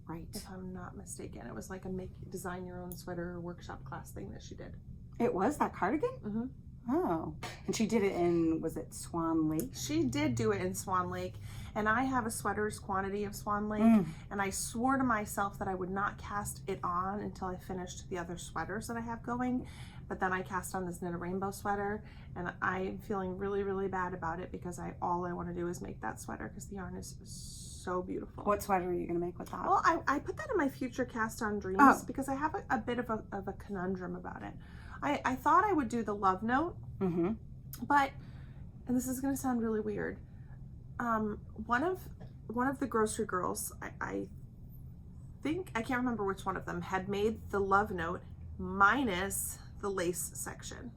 right. If I'm not mistaken, it was like a design your own sweater workshop class thing that she did. It was that cardigan? Mm-hmm. Oh, and she did it in, was it Swan Lake? She did do it in Swan Lake, and I have a sweater's quantity of Swan Lake, and I swore to myself that I would not cast it on until I finished the other sweaters that I have going, but then I cast on this Knit a Rainbow sweater, and I'm feeling really, really bad about it because all I want to do is make that sweater because the yarn is so beautiful. What sweater are you going to make with that? Well, I put that in my future cast on dreams because I have a bit of a conundrum about it. I thought I would do the love note, but, and this is going to sound really weird, one of the grocery girls, I think, I can't remember which one of them, had made the love note minus the lace section.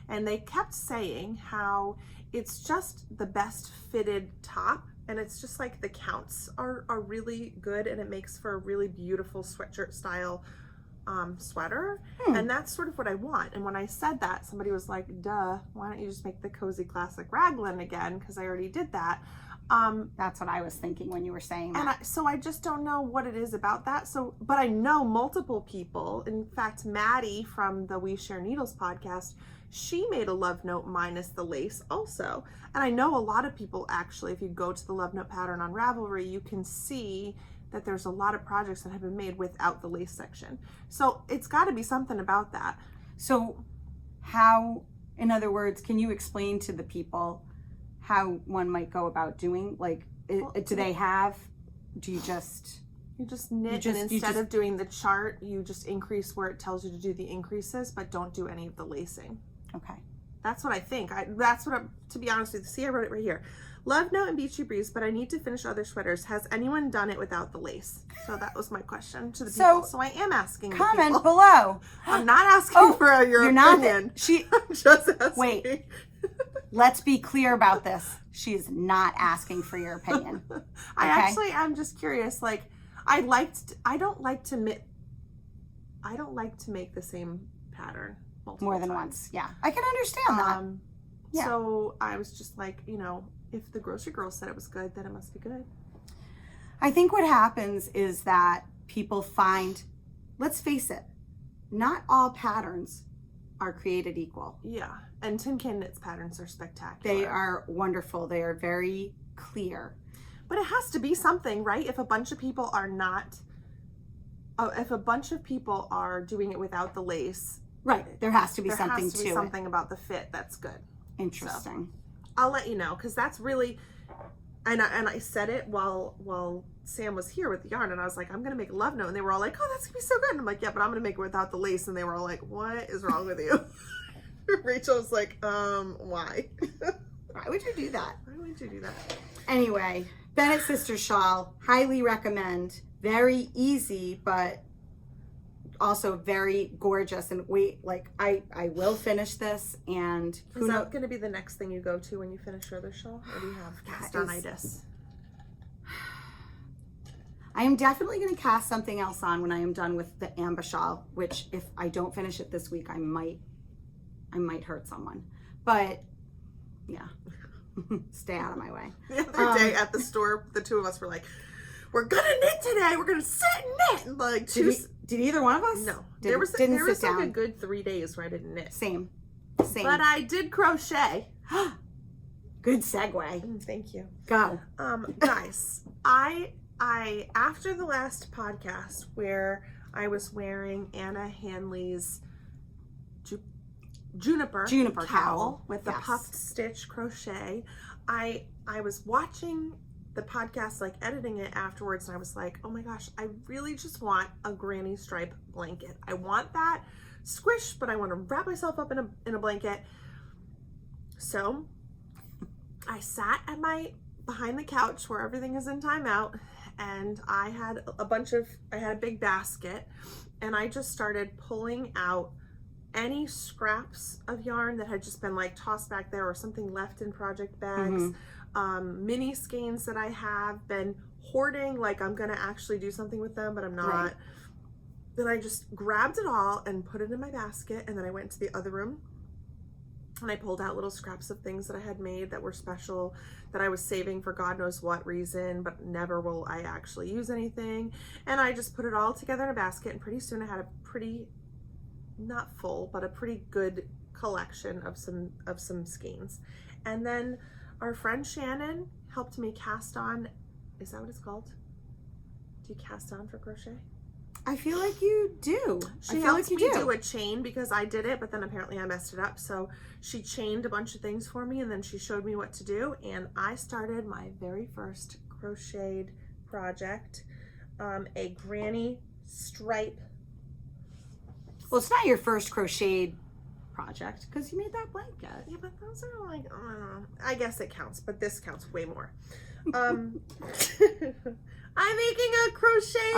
And they kept saying how it's just the best fitted top, and it's just like the counts are really good, and it makes for a really beautiful sweatshirt style sweater. And that's sort of what I want. And when I said that, somebody was like, duh, why don't you just make the cozy classic raglan again, because I already did that. That's what I was thinking when you were saying that. And so I just don't know what it is about that. So, but I know multiple people. In fact, Maddie from the We Share Needles podcast, she made a love note minus the lace also. And I know a lot of people actually, if you go to the love note pattern on Ravelry, you can see that there's a lot of projects that have been made without the lace section. So it's got to be something about that. So how, in other words, can you explain to the people how one might go about doing, like, do you just knit, and instead of doing the chart, you just increase where it tells you to do the increases, but don't do any of the lacing. Okay. That's what I think. To be honest with you, see, I wrote it right here. Love note and Beachy Breeze, but I need to finish other sweaters. Has anyone done it without the lace? So that was my question to the people. So I am asking the comment people. below. I'm not asking for your opinion. I'm just asking. Wait. Let's be clear about this. She is not asking for your opinion. I'm just curious. Like, I don't like to make the same pattern more than once. Yeah, I can understand that. Yeah. So I was just like, if the grocery girl said it was good, then it must be good. I think what happens is that people find, let's face it, not all patterns are created equal. Yeah, and Tin Can Knits patterns are spectacular. They are wonderful. They are very clear. But it has to be something, right? If a bunch of people are doing it without the lace, right? There has to be something to it. There has to be something about the fit that's good. Interesting. So, I'll let you know, because that's really, and I said it while Sam was here with the yarn, and I was like, I'm gonna make a love note, and they were all like, oh, that's gonna be so good. And I'm like, yeah, but I'm gonna make it without the lace, and they were all like, what is wrong with you? Rachel was like, why? Why would you do that? Why would you do that? Anyway, Bennett Sisters shawl, highly recommend. Very easy, but also very gorgeous. And I will finish this. And is that going to be the next thing you go to when you finish your other shawl? Or do you have cast-on-itis? I am definitely going to cast something else on when I am done with the Amba shawl, which if I don't finish it this week, I might hurt someone. But yeah, stay out of my way. The other day at the store, the two of us were like, we're gonna knit today. We're gonna sit and knit. And like, did either one of us? No. There was like a good 3 days where I didn't knit. Same. But I did crochet. Good segue. Thank you. Go. Guys, I after the last podcast where I was wearing Anna Hanley's juniper cowl with the puffed stitch crochet, I was watching the podcast, like editing it afterwards, and I was like, oh my gosh, I really just want a granny stripe blanket. I want that squish, but I want to wrap myself up in a blanket. So I sat at behind the couch where everything is in timeout, and I had a big basket, and I just started pulling out any scraps of yarn that had just been like tossed back there or something left in project bags, mini skeins that I have been hoarding, like I'm gonna actually do something with them, but I'm not. Right. Then I just grabbed it all and put it in my basket, and then I went to the other room and I pulled out little scraps of things that I had made that were special, that I was saving for God knows what reason, but never will I actually use anything. And I just put it all together in a basket, and pretty soon I had a pretty, not full, but a pretty good collection of some skeins. And then our friend Shannon helped me cast on, is that what it's called? Do you cast on for crochet? I feel like you do. She helped me do a chain because I did it, but then apparently I messed it up. So she chained a bunch of things for me, and then she showed me what to do. And I started my very first crocheted project, a granny stripe. Well, it's not your first crocheted project because you made that blanket. Yeah, but those are like, I guess it counts, but this counts way more. I'm making a crochet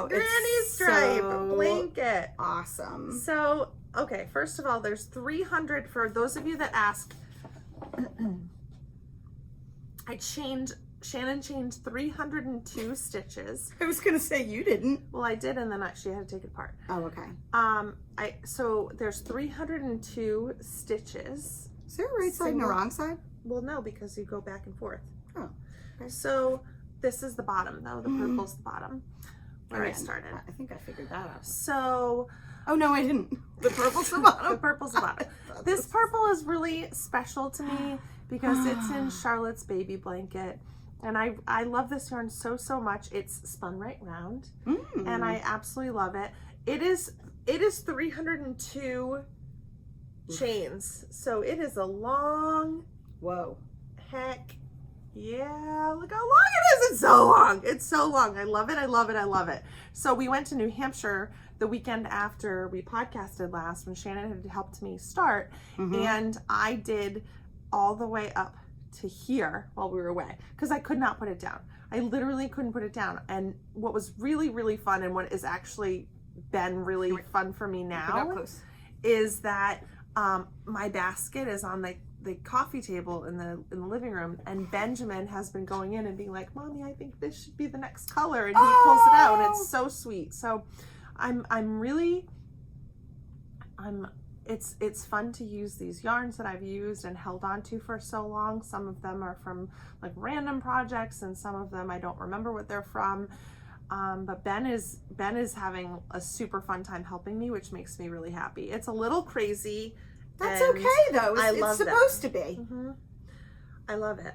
granny stripe blanket. Awesome. So, okay, first of all, there's 300, for those of you that asked, Shannon chained 302 stitches. I was going to say you didn't. Well, I did, and then she had to take it apart. Oh, okay. So there's 302 stitches. Is there a right side and a wrong side? Well, no, because you go back and forth. Oh, okay. So this is the bottom, though. The purple's the bottom where I started. I think I figured that out. So, oh no, I didn't. The purple's the bottom. The purple's the bottom. This purple is really special to me because it's in Charlotte's baby blanket. And I love this yarn so much. It's spun right round, and I absolutely love it. It is 302 chains, so it is a long. Whoa. Heck, yeah! Look how long it is. It's so long. It's so long. I love it. I love it. I love it. So we went to New Hampshire the weekend after we podcasted last, when Shannon had helped me start, and I did all the way up to here while we were away because I could not put it down. I literally couldn't put it down. And what was really fun, and what has actually been really fun for me now, is that my basket is on the coffee table in the living room, and Benjamin has been going in and being like, "Mommy, I think this should be the next color," and he pulls it out, and it's so sweet. So it's fun to use these yarns that I've used and held on to for so long. Some of them are from like random projects, and some of them I don't remember what they're from. But Ben is having a super fun time helping me, which makes me really happy. It's a little crazy. That's okay though. It's supposed to be. I love it.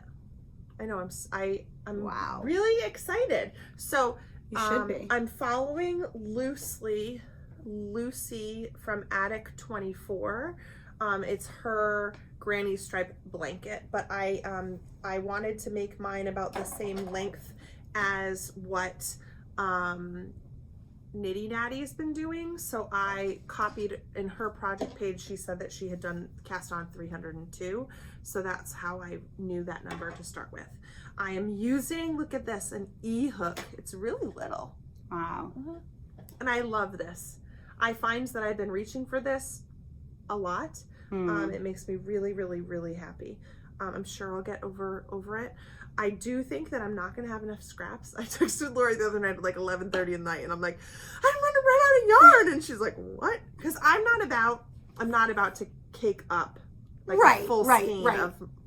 I know. I'm wow. Really excited. So you should be. I'm following Lucy from Attic 24. It's her granny stripe blanket, but I wanted to make mine about the same length as what Nitty Natty's been doing. So I copied in her project page. She said that she had done cast on 302. So that's how I knew that number to start with. I am using, look at this, an E-hook. It's really little. Wow. And I love this. I find that I've been reaching for this a lot. It makes me really happy. I'm sure I'll get over it. I do think that I'm not gonna have enough scraps. I texted Lori the other night at like 11:30 at night, and I'm like, I'm gonna run out of yarn, and she's like, what? Because I'm not about to cake up like a full skein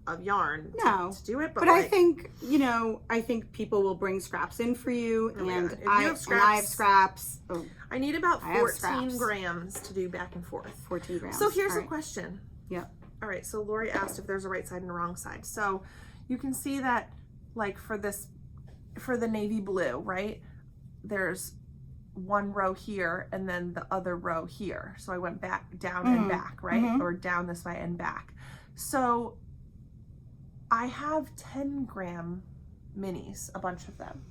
of yarn to do it. But like, I think people will bring scraps in for you, and I have scraps. Oh, I need about 14 grams to do back and forth. 14 grams. So here's a question. Yep. All right. So Lori asked if there's a right side and a wrong side. So you can see that, like for the navy blue, right? There's one row here and then the other row here. So I went back, down and back, right? Or down this way and back. So I have 10 gram minis, a bunch of them.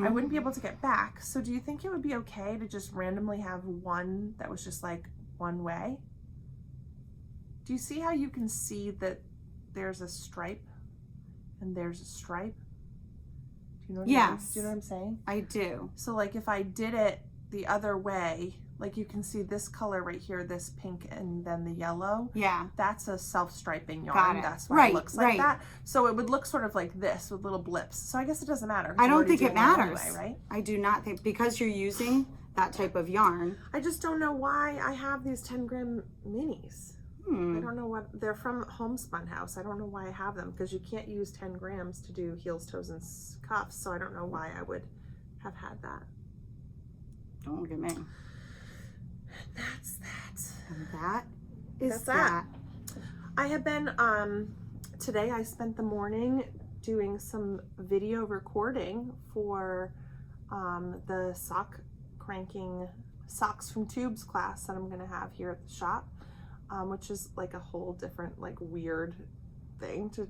I wouldn't be able to get back. So do you think it would be okay to just randomly have one that was just like one way? Do you see how you can see that there's a stripe and there's a stripe? Do you know what Yes. Do you know what I'm saying? I do. So like if I did it the other way, like you can see this color right here, this pink and then the yellow. Yeah. That's a self-striping yarn. Got it. That's why it looks like that. So it would look sort of like this with little blips. So I guess it doesn't matter. I don't think it matters. Anyway, right? I do not think, because you're using that type of yarn. I just don't know why I have these 10-gram minis. I don't know what, they're from Homespun House. I don't know why I have them, because you can't use 10 grams to do heels, toes, and cuffs. So I don't know why I would have had that. Don't look at me. That's that. And that is That's that. I have been, today I spent the morning doing some video recording for the sock cranking socks from tubes class that I'm going to have here at the shop, which is like a whole different, like weird thing to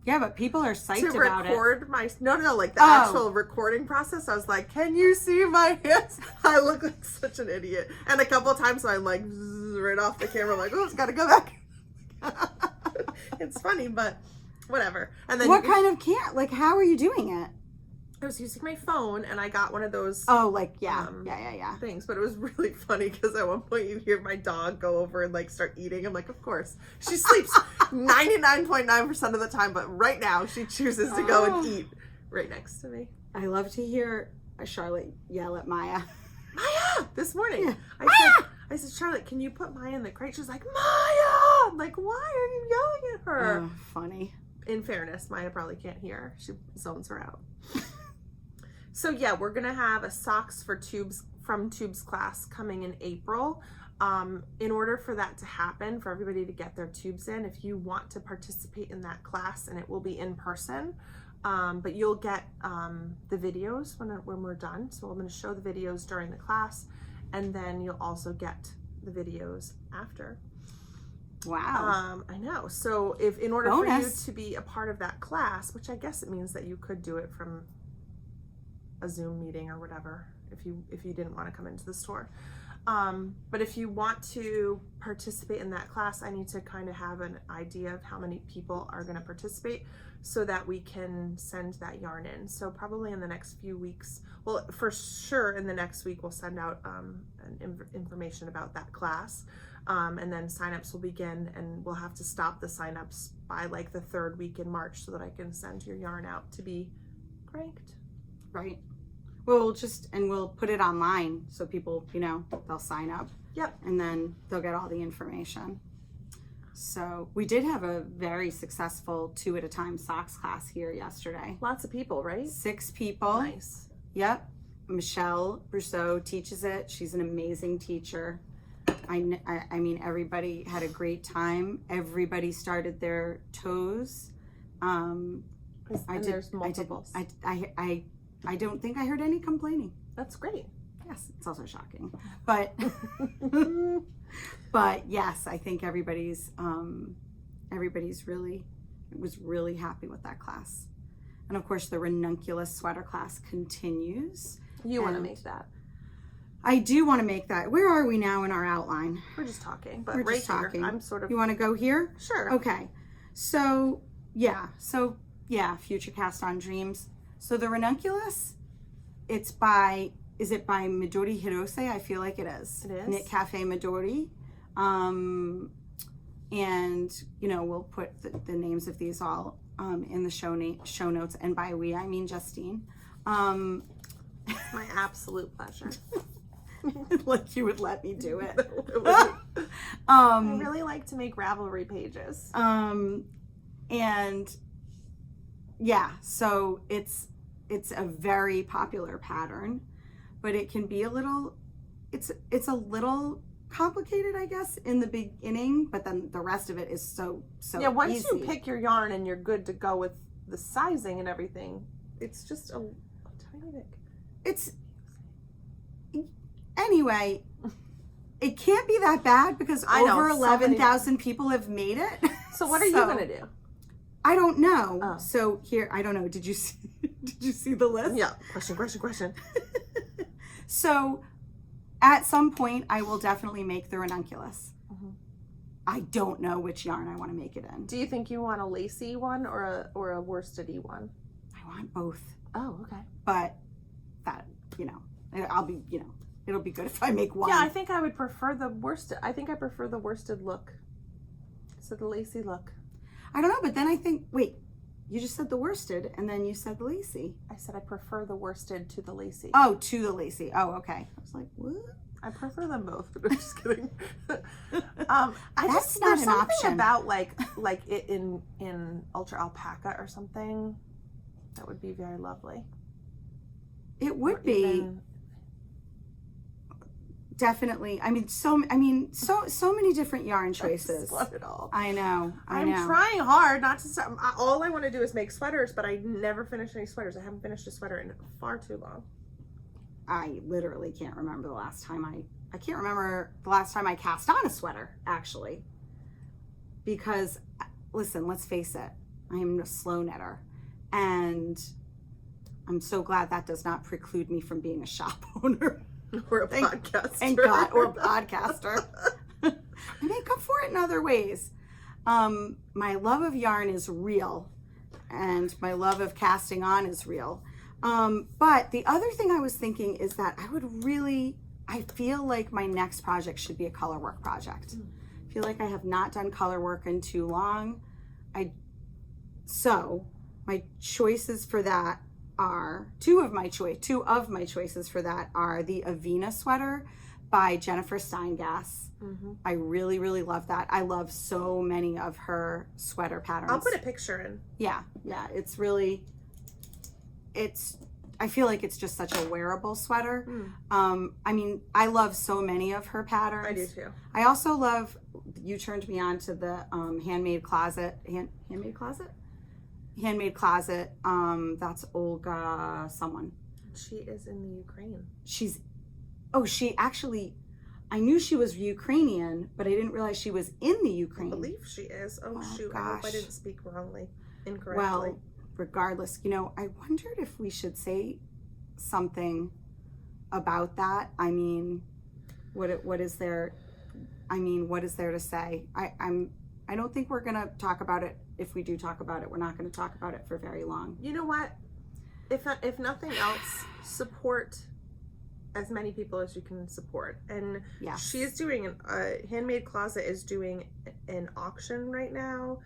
yeah, but people are psyched about it. To record my, no, like the actual recording process. I was like, can you see my hands? I look like such an idiot. And a couple of times I'm like, right off the camera, I'm like, oh, it's got to go back. It's funny, but whatever. And then what kind of like, how are you doing it? I was using my phone and I got one of those things, but it was really funny because at one point you hear my dog go over and like start eating. I'm like, of course, she sleeps 99.9% of the time, but right now she chooses to go and eat right next to me. I love to hear Charlotte yell at Maya. Maya! This morning, Yeah. I said, Charlotte, can you put Maya in the crate? She's like, Maya! I'm like, why are you yelling at her? Oh, funny. In fairness, Maya probably can't hear. She zones her out. So yeah, we're gonna have a socks for tubes from tubes class coming in April. In order for that to happen, for everybody to get their tubes in, if you want to participate in that class, and it will be in person, but you'll get the videos when we're done. So I'm going to show the videos during the class, and then you'll also get the videos after. Wow. I know. So in order for you to be a part of that class, which I guess it means that you could do it from a Zoom meeting or whatever, if you didn't want to come into the store. But if you want to participate in that class, I need to kind of have an idea of how many people are going to participate so that we can send that yarn in. So probably in the next few weeks, well, for sure in the next week, we'll send out information about that class. And then signups will begin, and we'll have to stop the signups by like the 3rd week in March so that I can send your yarn out to be cranked. Right. Well, we'll put it online so people, they'll sign up. Yep. And then they'll get all the information. So we did have a very successful 2 at a time socks class here yesterday. Lots of people, right? 6 people. Nice. Yep. Michelle Brousseau teaches it. She's an amazing teacher. I mean, everybody had a great time. Everybody started their toes. There's multiples. I don't think I heard any complaining. That's great. Yes, it's also shocking, but yes, I think everybody's was really happy with that class. And of course, the Ranunculus sweater class continues. You want to make that? I do want to make that. Where are we now in our outline? We're just talking, but We're right just talking. here, I'm sort of. You want to go here? Sure. Okay. So yeah, Future Cast on Dreams. So the Ranunculus, is it by Midori Hirose? I feel like it is. It is. Knit Cafe Midori. And, we'll put the names of these all in the show notes. And by we, I mean Justine. My absolute pleasure. Like you would let me do it. I really like to make Ravelry pages. And yeah, so it's a very popular pattern, but it can be a little complicated, I guess, in the beginning, but then the rest of it is so yeah, once easy. you pick your yarn and you're good to go with the sizing and everything, it's just a tiny bit. Anyway, it can't be that bad because over 11,000 people have made it. So what are you going to do? I don't know. Oh. So here, I don't know. Did you see the list? Yeah. Question. So at some point, I will definitely make the Ranunculus. Mm-hmm. I don't know which yarn I want to make it in. Do you think you want a lacy one or a worsted-y one? I want both. Oh, okay. But that, I'll be, it'll be good if I make one. Yeah, I think I would prefer the worsted. I think I prefer the worsted look. So the lacy look. I don't know, but then I think, wait, you just said the worsted and then you said the lacy. I said I prefer the worsted to the lacy. Oh, to the lacy. Oh, okay. I was like, what? I prefer them both, but I'm just kidding. That's there's not an something option. about like it in ultra alpaca or something that would be very lovely. It would be. Definitely. I mean, so many different yarn choices. Love it all. I know. I'm trying hard not to stop. All I want to do is make sweaters, but I never finish any sweaters. I haven't finished a sweater in far too long. I literally can't remember the last time I can't remember the last time I cast on a sweater, actually. Because, listen, let's face it, I am a slow knitter. And I'm so glad that does not preclude me from being a shop owner. Or a podcaster. Thank God, or a podcaster. I make up for it in other ways. My love of yarn is real, and my love of casting on is real. But the other thing I was thinking is that I feel like my next project should be a colorwork project. I feel like I have not done colorwork in too long. So my choices for that are two of my choices for that are the Avena sweater by Jennifer Steingass. Mm-hmm. I really, really love that. I love so many of her sweater patterns. I'll put a picture in. Yeah. I feel like it's just such a wearable sweater. I mean, I love so many of her patterns. I do too. I also love, you turned me on to the Handmade Closet. Handmade Closet. That's Olga someone. She is in the Ukraine. I knew she was Ukrainian, but I didn't realize she was in the Ukraine. I believe she is. Oh shoot, gosh. I hope I didn't speak incorrectly. Well, regardless, I wondered if we should say something about that. I mean, what is there to say? I don't think we're gonna talk about it. If we do talk about it, we're not going to talk about it for very long. You know what? If nothing else, support as many people as you can support. And she's doing Handmade Closet is doing an auction right now.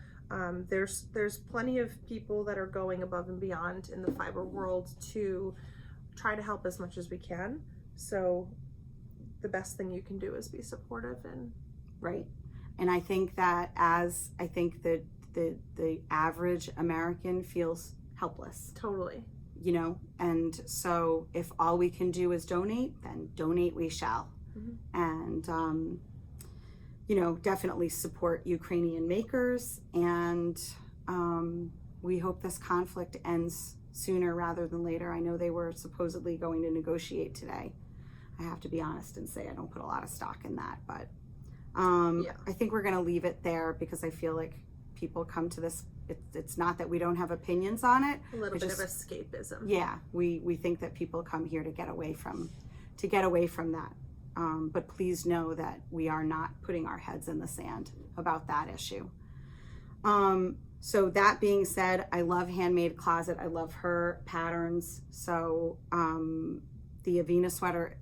There's plenty of people that are going above and beyond in the fiber world to try to help as much as we can. So the best thing you can do is be supportive and right. And I think that the average American feels helpless. Totally. And so if all we can do is donate, then donate we shall. Mm-hmm. And, definitely support Ukrainian makers. And we hope this conflict ends sooner rather than later. I know they were supposedly going to negotiate today. I have to be honest and say I don't put a lot of stock in that, but I think we're going to leave it there because I feel like people come to this. It's not that we don't have opinions on it. A little bit of escapism. Yeah, we think that people come here to get away from that. But please know that we are not putting our heads in the sand about that issue. So that being said, I love Handmade Closet. I love her patterns. So the Avena sweater.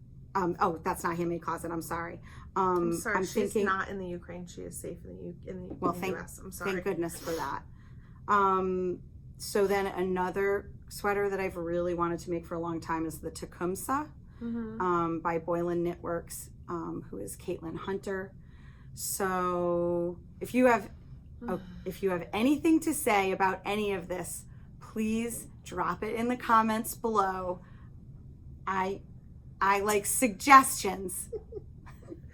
That's not Handmade Closet. I'm sorry. I'm sorry. She's not in the Ukraine. She is safe in the U.S. I'm sorry. Thank goodness for that. So then another sweater that I've really wanted to make for a long time is the Tecumseh by Boylandknitworks, who is Caitlin Hunter. So if you have anything to say about any of this, please drop it in the comments below. I like suggestions,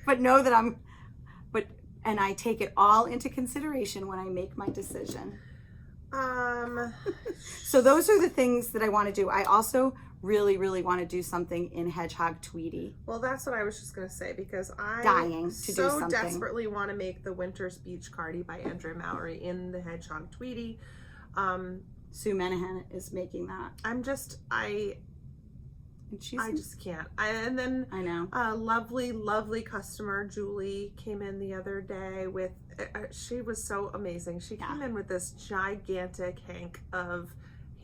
but know that and I take it all into consideration when I make my decision. So those are the things that I want to do. I also really, really want to do something in Hedgehog Tweedy. Well, that's what I was just going to say because I dying to do something. Desperately want to make the Winter's Beach Cardi by Andrea Mowry in the Hedgehog Tweedy. Sue Menahan is making that. I just can't. And then I know a lovely customer, Julie, came in the other day with. She was so amazing. She came in with this gigantic hank of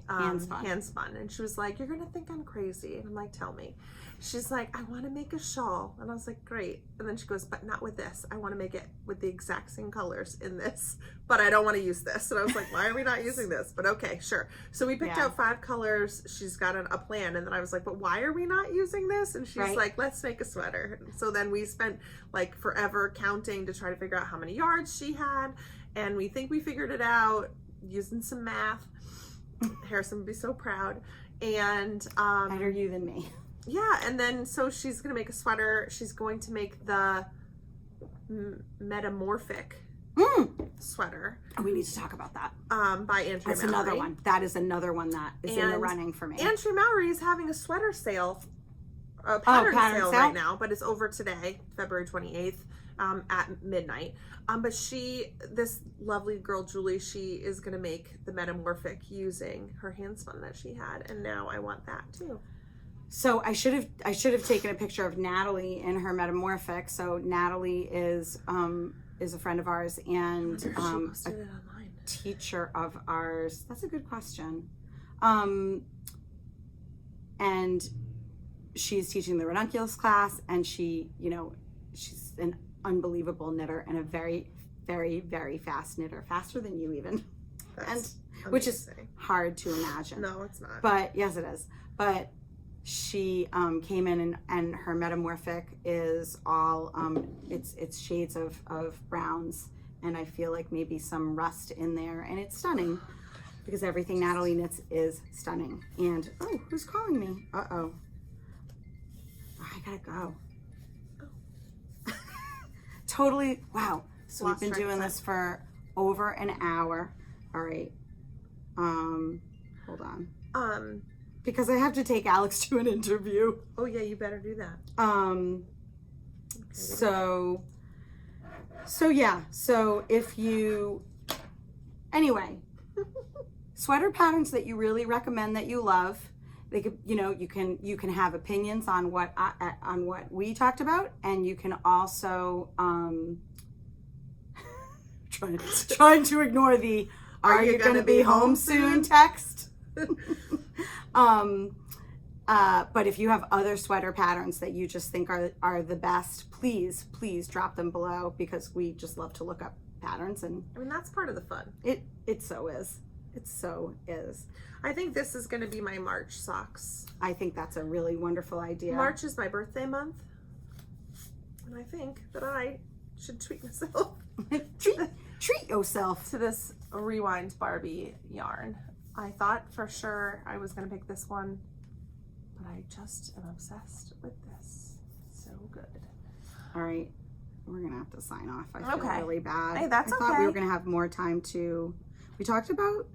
hand spun. And she was like, you're gonna think I'm crazy. And I'm like, tell me. She's like, I want to make a shawl. And I was like, great. And then she goes, but not with this. I want to make it with the exact same colors in this, but I don't want to use this. And I was like, why are we not using this? But okay, sure. So we picked out 5 colors. She's got a plan. And then I was like, but why are we not using this? And she's like, let's make a sweater. So then we spent like forever counting to try to figure out how many yards she had. And we think we figured it out using some math. Harrison would be so proud. And better you than me. Yeah, and then so she's gonna make a sweater. She's going to make the metamorphic sweater. Oh, we need to talk about that. By Andrea That's Mallory. another one. That is another one that is in the running for me. Andrea Mallory is having a sweater sale, a pattern sale right now, but it's over today, February 28th. At midnight. But this lovely girl, Julie, she is going to make the metamorphic using her hand spun that she had. And now I want that too. So I should have taken a picture of Natalie in her metamorphic. So Natalie is a friend of ours and a teacher of ours. That's a good question. And she's teaching the Ranunculus class, and she's an unbelievable knitter and a very, very, very fast knitter, faster than you even. Which is hard to imagine. No, it's not. But yes, it is. But she came in and her metamorphic is all it's shades of browns, and I feel like maybe some rust in there, and it's stunning because everything Natalie knits is stunning. And oh, who's calling me? Oh, I gotta go. Totally. Wow. So we've been doing this for over an hour. All right. Hold on. Because I have to take Alex to an interview. Oh yeah, you better do that. Okay, so yeah. So if you, anyway, sweater patterns that you really recommend that you love. They could, you can have opinions on what we talked about, and you can also trying to ignore the "Are you going to be home soon?" text. But if you have other sweater patterns that you just think are the best, please drop them below, because we just love to look up patterns, and I mean that's part of the fun. It so is. It so is. I think this is going to be my March socks. I think that's a really wonderful idea. March is my birthday month, and I think that I should treat myself. treat yourself to this Rewind Barbie yarn. I thought for sure I was going to pick this one, but I just am obsessed with this. So good. All right, we're going to have to sign off. I feel really bad. Hey, that's okay. I thought we were going to have more time to. We talked about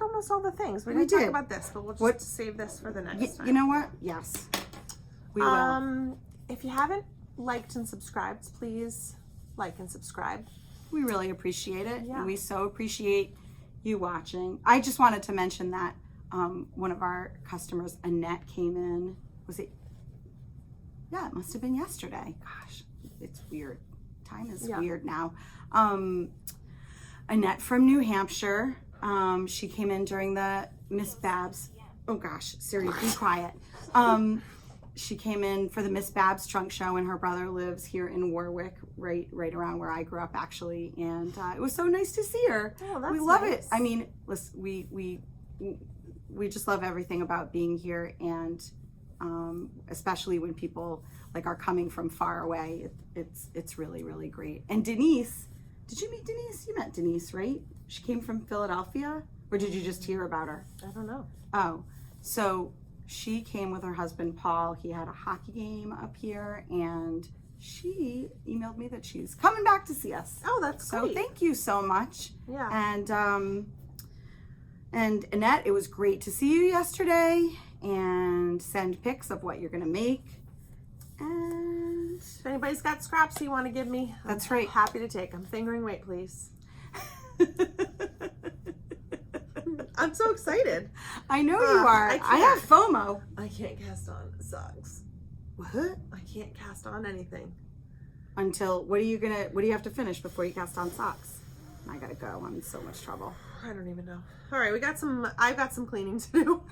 almost all the things. We didn't talk about this, but we'll just save this for the next time. You know what? Yes. We will. If you haven't liked and subscribed, please like and subscribe. We really appreciate it. Yeah. And we so appreciate you watching. I just wanted to mention that one of our customers, Annette, came in. Was it? Yeah, it must have been yesterday. Gosh, it's weird. Time is weird now. Annette from New Hampshire. She came in during the Miss Babs. Oh gosh, Siri, be quiet. She came in for the Miss Babs trunk show, and her brother lives here in Warwick, right around where I grew up, actually. And it was so nice to see her. Oh, that's we love nice. it. I mean, listen, we just love everything about being here, and especially when people like are coming from far away. It's really, really great. And Denise. Did you meet Denise? You met Denise, right? She came from Philadelphia? Or did you just hear about her? I don't know. Oh, so she came with her husband, Paul. He had a hockey game up here, and she emailed me that she's coming back to see us. Oh, that's great. So thank you so much. Yeah. And Annette, it was great to see you yesterday, and send pics of what you're going to make. And if anybody's got scraps you want to give me, that's right. Happy to take them. Fingering weight, please. I'm so excited. I know you are. I have FOMO. I can't cast on socks. What? I can't cast on anything. Until what do you have to finish before you cast on socks? I gotta go. I'm in so much trouble. I don't even know. All right, I've got some cleaning to do.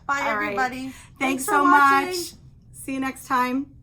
Bye, everybody. Thanks so much. See you next time.